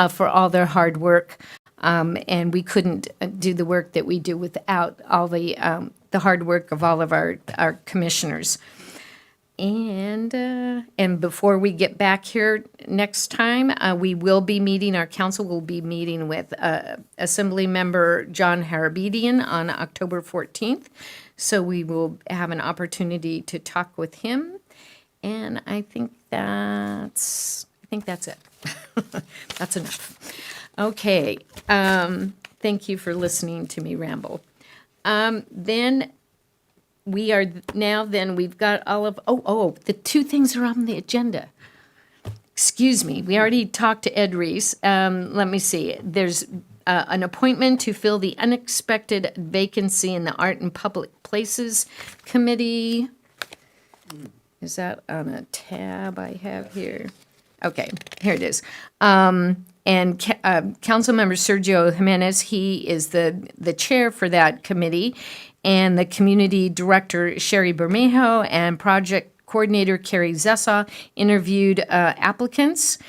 for all their hard work. And we couldn't do the work that we do without all the hard work of all of our commissioners. And before we get back here next time, we will be meeting, our council will be meeting with Assembly Member John Harabedian on October 14th. So we will have an opportunity to talk with him. And I think that's it. That's enough. Okay. Thank you for listening to me ramble. Then we are we've got all of, the two things are on the agenda. Excuse me, we already talked to Ed Reese. Let me see, there's an appointment to fill the unexpected vacancy in the Art and Public Places Committee. Is that on a tab I have here? Okay, here it is. And Councilmember Sergio Jimenez, he is the chair for that committee, and the community director Sherry Bermejo and project coordinator Carrie Zessa interviewed applicants,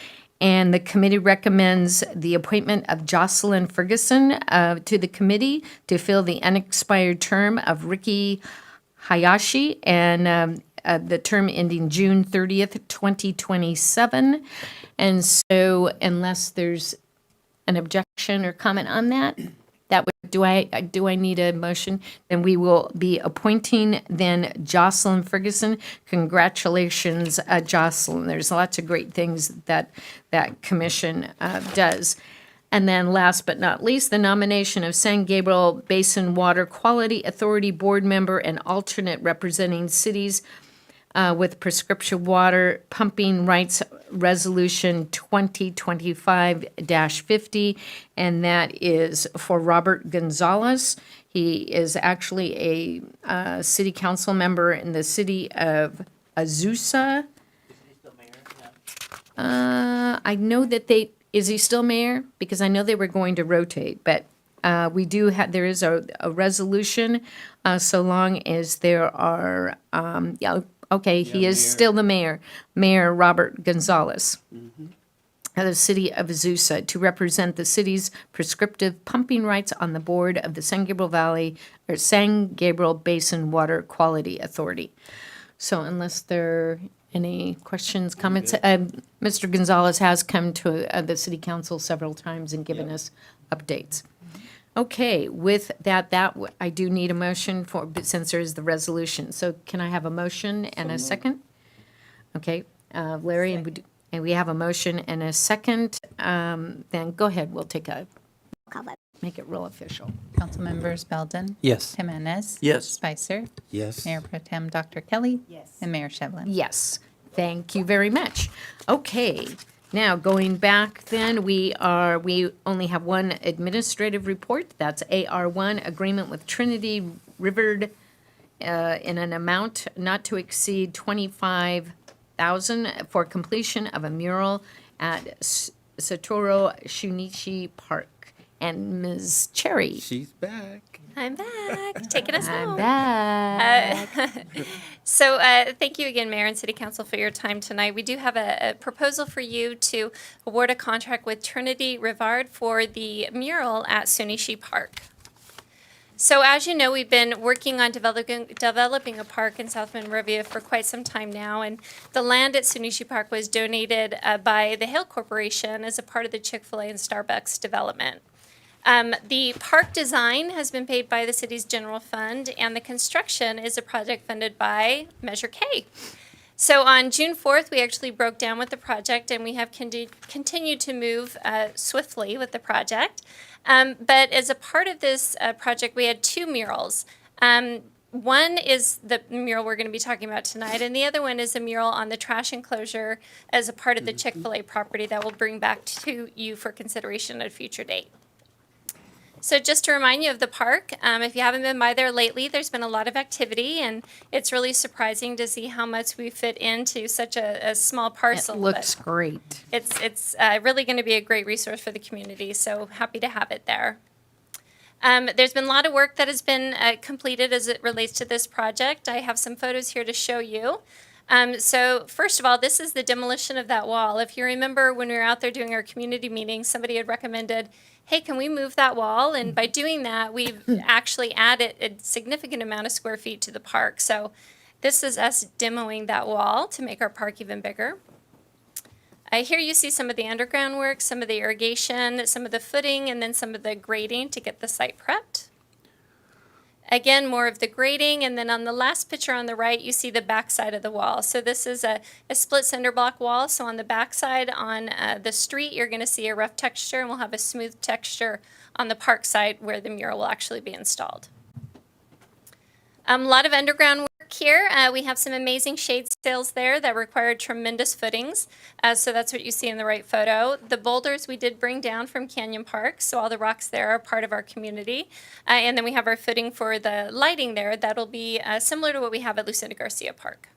and the committee recommends the appointment of Jocelyn Ferguson to the committee to fill the unexpired term of Ricky Hayashi, and the term ending June 30th, 2027. And so unless there's an objection or comment on that, do I need a motion? Then we will be appointing then Jocelyn Ferguson. Congratulations, Jocelyn. There's lots of great things that commission does. And then last but not least, the nomination of San Gabriel Basin Water Quality Authority Board Member and alternate representing cities with prescription water pumping rights resolution 2025-50, and that is for Robert Gonzalez. He is actually a city council member in the city of Azusa. I know that is he still mayor? Because I know they were going to rotate, but we do have, there is a resolution, so long as there are, okay, he is still the mayor, Mayor Robert Gonzalez. of the City of Azusa to represent the city's prescriptive pumping rights on the board of the San Gabriel Valley or San Gabriel Basin Water Quality Authority. So unless there are any questions, comments, Mr. Gonzalez has come to the city council several times and given us updates. Okay, with that, I do need a motion for, but since there is the resolution. So can I have a motion and a second? Okay, Larry, and we have a motion and a second. Then go ahead, we'll take a, make it real official. Councilmembers Belden. Yes. Jimenez. Yes. Spicer. Yes. Mayor Pro Tem Dr. Kelly. Yes. And Mayor Shevlin. Yes, thank you very much. Okay, now going back then, we only have one administrative report. That's AR1, agreement with Trinity River in an amount not to exceed $25,000 for completion of a mural at Satoru Shunichi Park. And Ms. Cherry. She's back. I'm back, taking us I'm home. back. So thank you again, Mayor and City Council, for your time tonight. We do have a proposal for you to award a contract with Trinity Rivard for the mural at Sunichi Park. So as you know, we've been working on developing a park in South Monrovia for quite some time now, and the land at Sunichi Park was donated by the Hale Corporation as a part of the Chick-fil-A and Starbucks development. The park design has been paid by the city's general fund, and the construction is a project funded by Measure K. So on June 4th, we actually broke down with the project, and we have continued to move swiftly with the project. But as a part of this project, we had two murals. One is the mural we're going to be talking about tonight, and the other one is a mural on the trash enclosure as a part of the Chick-fil-A property that we'll bring back to you for consideration at a future date. So just to remind you of the park, if you haven't been by there lately, there's been a lot of activity, and it's really surprising to see how much we fit into such a small parcel. It looks great. It's really going to be a great resource for the community, so happy to have it there. There's been a lot of work that has been completed as it relates to this project. I have some photos here to show you. So first of all, this is the demolition of that wall. If you remember when we were out there doing our community meeting, somebody had recommended, hey, can we move that wall? And by doing that, we've actually added a significant amount of square feet to the park. So this is us demoing that wall to make our park even bigger. Here you see some of the underground work, some of the irrigation, some of the footing, and then some of the grading to get the site prepped. Again, more of the grading, and then on the last picture on the right, you see the back side of the wall. So this is a split cinder block wall. So on the back side, on the street, you're going to see a rough texture, and we'll have a smooth texture on the park side where the mural will actually be installed. A lot of underground work here. We have some amazing shade sails there that required tremendous footings. So that's what you see in the right photo. The boulders we did bring down from Canyon Park, so all the rocks there are part of our community. And then we have our footing for the lighting there. That'll be similar to what we have at Lucinda Garcia Park.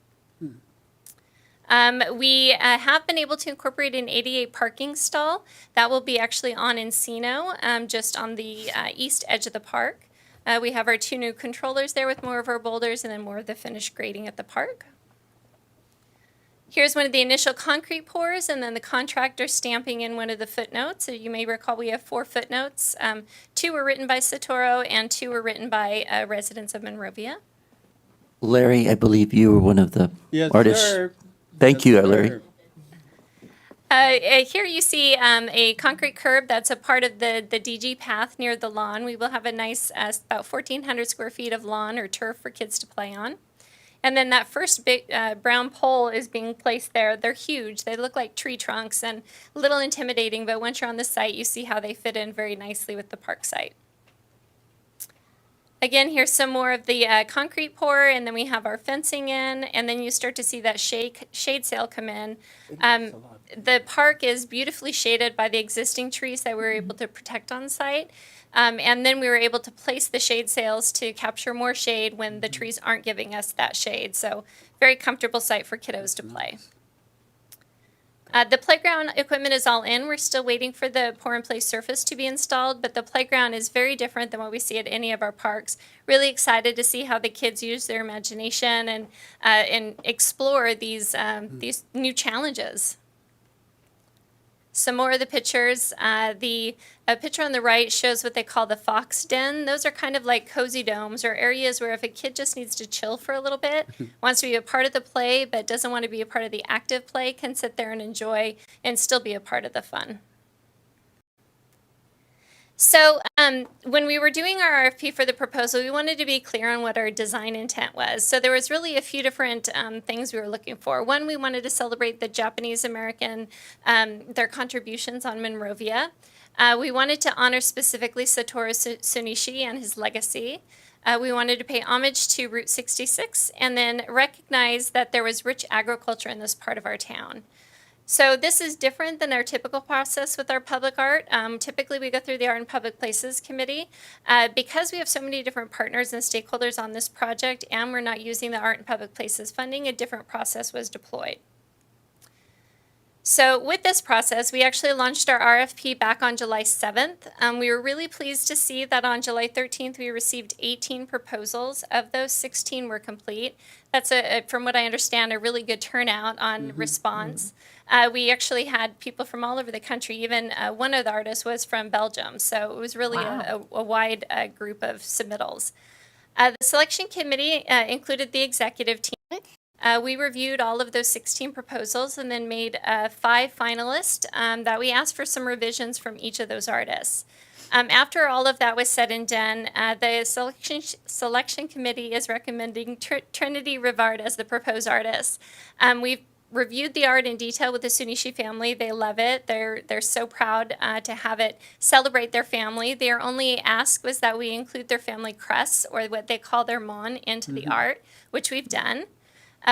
We have been able to incorporate an ADA parking stall. That will be actually on Encino, just on the east edge of the park. We have our two new controllers there with more of our boulders and then more of the finished grading at the park. Here's one of the initial concrete pours and then the contractor stamping in one of the footnotes. So you may recall we have 4 footnotes. 2 were written by Satoru and 2 were written by residents of Monrovia. Larry, I believe you were one of the Yes, artists. sir. Thank you, Larry. Here you see a concrete curb that's a part of the DG path near the lawn. We will have a nice about 1,400 square feet of lawn or turf for kids to play on. And then that first big brown pole is being placed there. They're huge. They look like tree trunks and a little intimidating, but once you're on the site, you see how they fit in very nicely with the park site. Again, here's some more of the concrete pour, and then we have our fencing in, and then you start to see that shade sail come in. The park is beautifully shaded by the existing trees that we were able to protect on site. And then we were able to place the shade sails to capture more shade when the trees aren't giving us that shade. So very comfortable site for kiddos to play. The playground equipment is all in. We're still waiting for the pour-and-play surface to be installed, but the playground is very different than what we see at any of our parks. Really excited to see how the kids use their imagination and explore these new challenges. Some more of the pictures. The picture on the right shows what they call the fox den. Those are kind of like cozy domes or areas where if a kid just needs to chill for a little bit, wants to be a part of the play but doesn't want to be a part of the active play, can sit there and enjoy and still be a part of the fun. So when we were doing our RFP for the proposal, we wanted to be clear on what our design intent was. So there was really a few different things we were looking for. One, we wanted to celebrate the Japanese American, their contributions on Monrovia. We wanted to honor specifically Satoru Sunishi and his legacy. We wanted to pay homage to Route 66 and then recognize that there was rich agriculture in this part of our town. So this is different than our typical process with our public art. Typically, we go through the Art and Public Places Committee. Because we have so many different partners and stakeholders on this project and we're not using the Art and Public Places funding, a different process was deployed. So with this process, we actually launched our RFP back on July 7th. We were really pleased to see that on July 13th, we received 18 proposals. Of those, 16 were complete. That's, from what I understand, a really good turnout on response. We actually had people from all over the country. Even one of the artists was from Belgium. So it was really a wide group of submittals. The selection committee included the executive team. We reviewed all of those 16 proposals and then made 5 finalists that we asked for some revisions from each of those artists. After all of that was said and done, the selection committee is recommending Trinity Rivard as the proposed artist. We've reviewed the art in detail with the Sunishi family. They love it. They're so proud to have it celebrate their family. Their only ask was that we include their family crest, or what they call their mon, into the art, which we've done.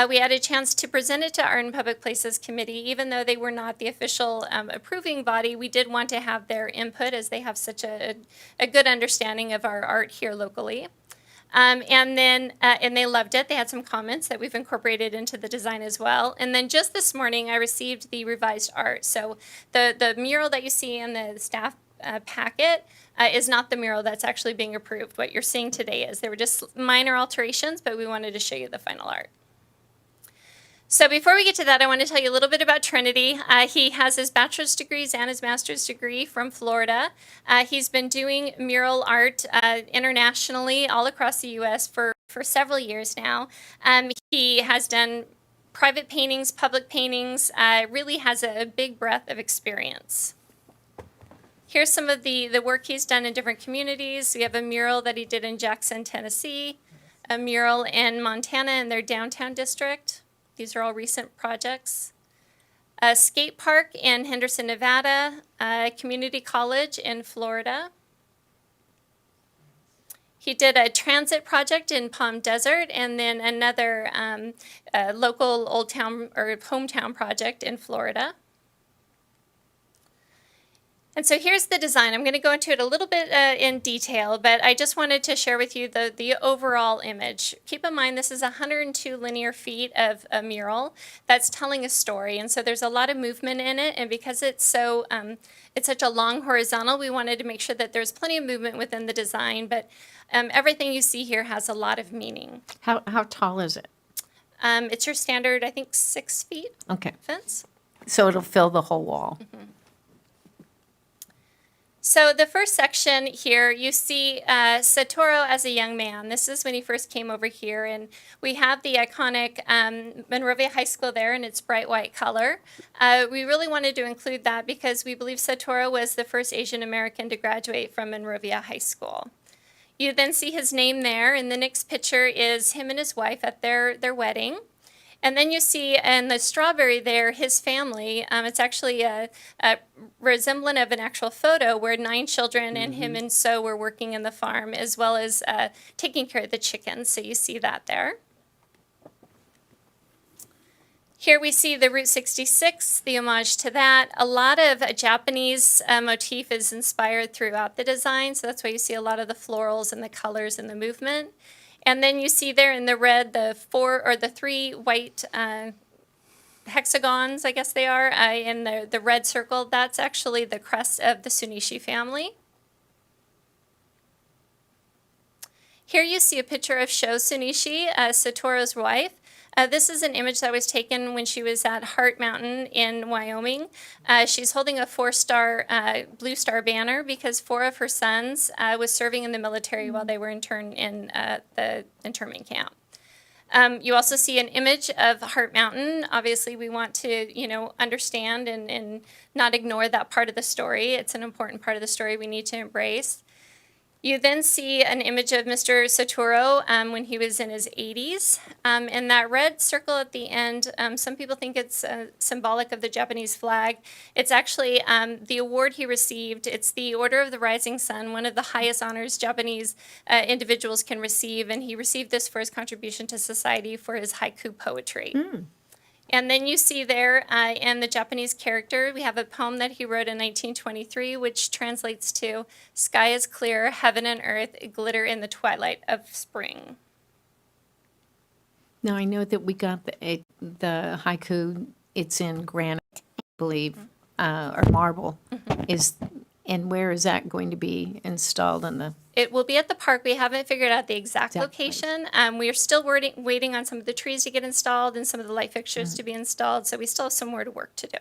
We had a chance to present it to Art and Public Places Committee. Even though they were not the official approving body, we did want to have their input as they have such a good understanding of our art here locally. And they loved it. They had some comments that we've incorporated into the design as well. And then just this morning, I received the revised art. So the mural that you see in the staff packet is not the mural that's actually being approved. What you're seeing today is there were just minor alterations, but we wanted to show you the final art. So before we get to that, I want to tell you a little bit about Trinity. He has his bachelor's degrees and his master's degree from Florida. He's been doing mural art internationally all across the U.S. for several years now. He has done private paintings, public paintings, really has a big breadth of experience. Here's some of the work he's done in different communities. We have a mural that he did in Jackson, Tennessee, a mural in Montana in their downtown district. These are all recent projects. A skate park in Henderson, Nevada, a community college in Florida. He did a transit project in Palm Desert, and then another local old town or hometown project in Florida. And so here's the design. I'm going to go into it a little bit in detail, but I just wanted to share with you the overall image. Keep in mind this is 102 linear feet of a mural that's telling a story, and so there's a lot of movement in it. And because it's so it's such a long horizontal, we wanted to make sure that there's plenty of movement within the design. But everything you see here has a lot of meaning. How tall is it? It's your standard, I think, 6 feet Okay. fence. So it'll fill the whole wall. Mm-hmm. So the first section here, you see Satoru as a young man. This is when he first came over here, and we have the iconic Monrovia High School there in its bright white color. We really wanted to include that because we believe Satoru was the first Asian American to graduate from Monrovia High School. You then see his name there, and the next picture is him and his wife at their wedding. And then you see in the strawberry there, his family. It's actually a resemblant of an actual photo where 9 children and him and So were working in the farm, as well as taking care of the chickens. So you see that there. Here we see the Route 66, the homage to that. A lot of Japanese motif is inspired throughout the design, so that's why you see a lot of the florals and the colors and the movement. And then you see there in the red the 3 white hexagons, I guess they are, in the red circle. That's actually the crest of the Sunishi family. Here you see a picture of Sho Sunishi, Satoru's wife. This is an image that was taken when she was at Heart Mountain in Wyoming. She's holding a 4-star Blue Star banner because 4 of her sons was serving in the military while they were interned in the internment camp. You also see an image of Heart Mountain. Obviously, we want to, understand and not ignore that part of the story. It's an important part of the story we need to embrace. You then see an image of Mr. Soturo when he was in his 80s. And that red circle at the end, some people think it's symbolic of the Japanese flag. It's actually the award he received. It's the Order of the Rising Sun, one of the highest honors Japanese individuals can receive. And he received this for his contribution to society for his haiku poetry. And then you see there in the Japanese character, we have a poem that he wrote in 1923, which translates to, "Sky is clear, heaven and earth glitter in the twilight of spring." Now, I know that we got the haiku, it's in granite, I believe, or marble. And where is that going to be installed in the? It will be at the park. We haven't figured out the exact location. We are still waiting on some of the trees to get installed and some of the light fixtures to be installed, so we still have some more work to do.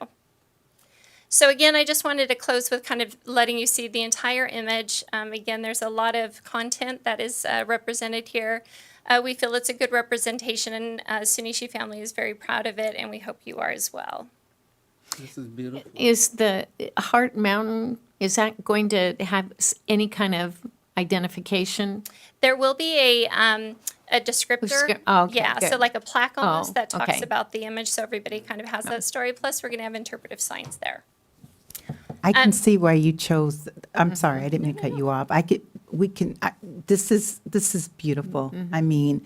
So again, I just wanted to close with kind of letting you see the entire image. Again, there's a lot of content that is represented here. We feel it's a good representation, and Sunichi family is very proud of it, and we hope you are as well. This is beautiful. Is the Heart Mountain, is that going to have any kind of identification? There will be a descriptor. Oh, okay, yeah, so good. like a plaque almost that talks okay. about the image, so everybody kind of has that story. Plus, we're going to have interpretive signs there. I can see why you chose, I'm sorry, I didn't mean to cut you off. This is beautiful. I mean,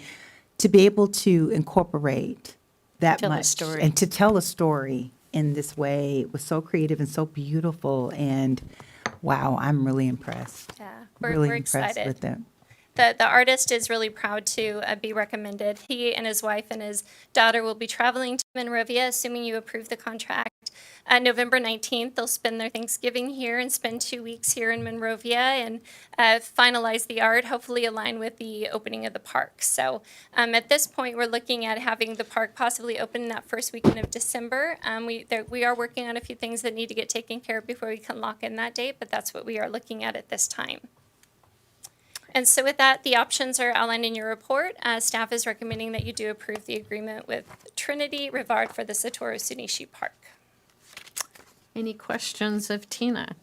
to be able to incorporate that Tell a much story. and to tell a story in this way was so creative and so beautiful. And wow, I'm really impressed. Yeah, Really we're impressed excited. with them. The artist is really proud to be recommended. He and his wife and his daughter will be traveling to Monrovia, assuming you approve the contract. November 19th, they'll spend their Thanksgiving here and spend 2 weeks here in Monrovia and finalize the art, hopefully align with the opening of the park. So at this point, we're looking at having the park possibly open that first weekend of December. We are working on a few things that need to get taken care of before we can lock in that date, but that's what we are looking at this time. And so with that, the options are outlined in your report. Staff is recommending that you do approve the agreement with Trinity Rivard for the Satoru Sunichi Park. Any questions of Tina?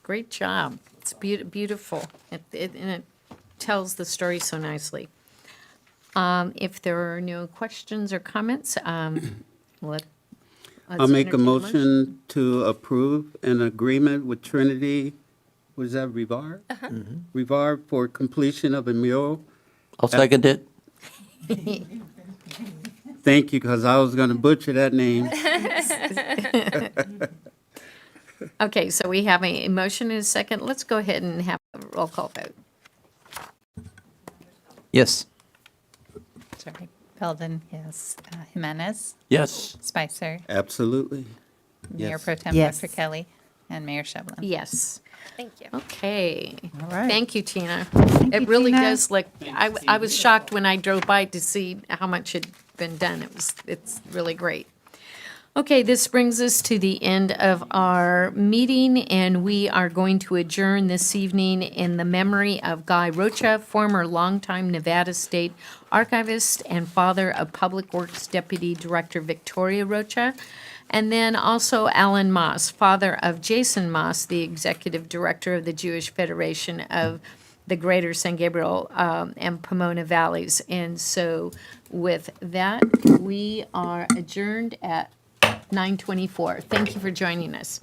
Great job. It's beautiful. And it tells the story so nicely. If there are no questions or comments, I'll make a motion to approve an agreement with Trinity, what is that, Rivard? Rivard for completion of a mural. I'll second it. Thank you, because I was going to butcher that name. Okay, so we have a motion and a second. Let's go ahead and have a roll call vote. Yes. Sorry. Belden, yes. Jimenez, Yes. Spicer, Absolutely. Mayor Yes. Pro Tem Yes. Dr. Kelly, and Mayor Shevlin. Yes. Thank you. Okay. All right. Thank you, Tina. Thank It you, really Tina. does look, I was shocked when I drove by to see how much had been done. It's really great. Okay, this brings us to the end of our meeting, and we are going to adjourn this evening in the memory of Guy Rocha, former longtime Nevada State Archivist and father of Public Works Deputy Director Victoria Rocha, and then also Alan Moss, father of Jason Moss, the Executive Director of the Jewish Federation of the Greater San Gabriel and Pomona Valleys. And so with that, we are adjourned at 9:24. Thank you for joining us.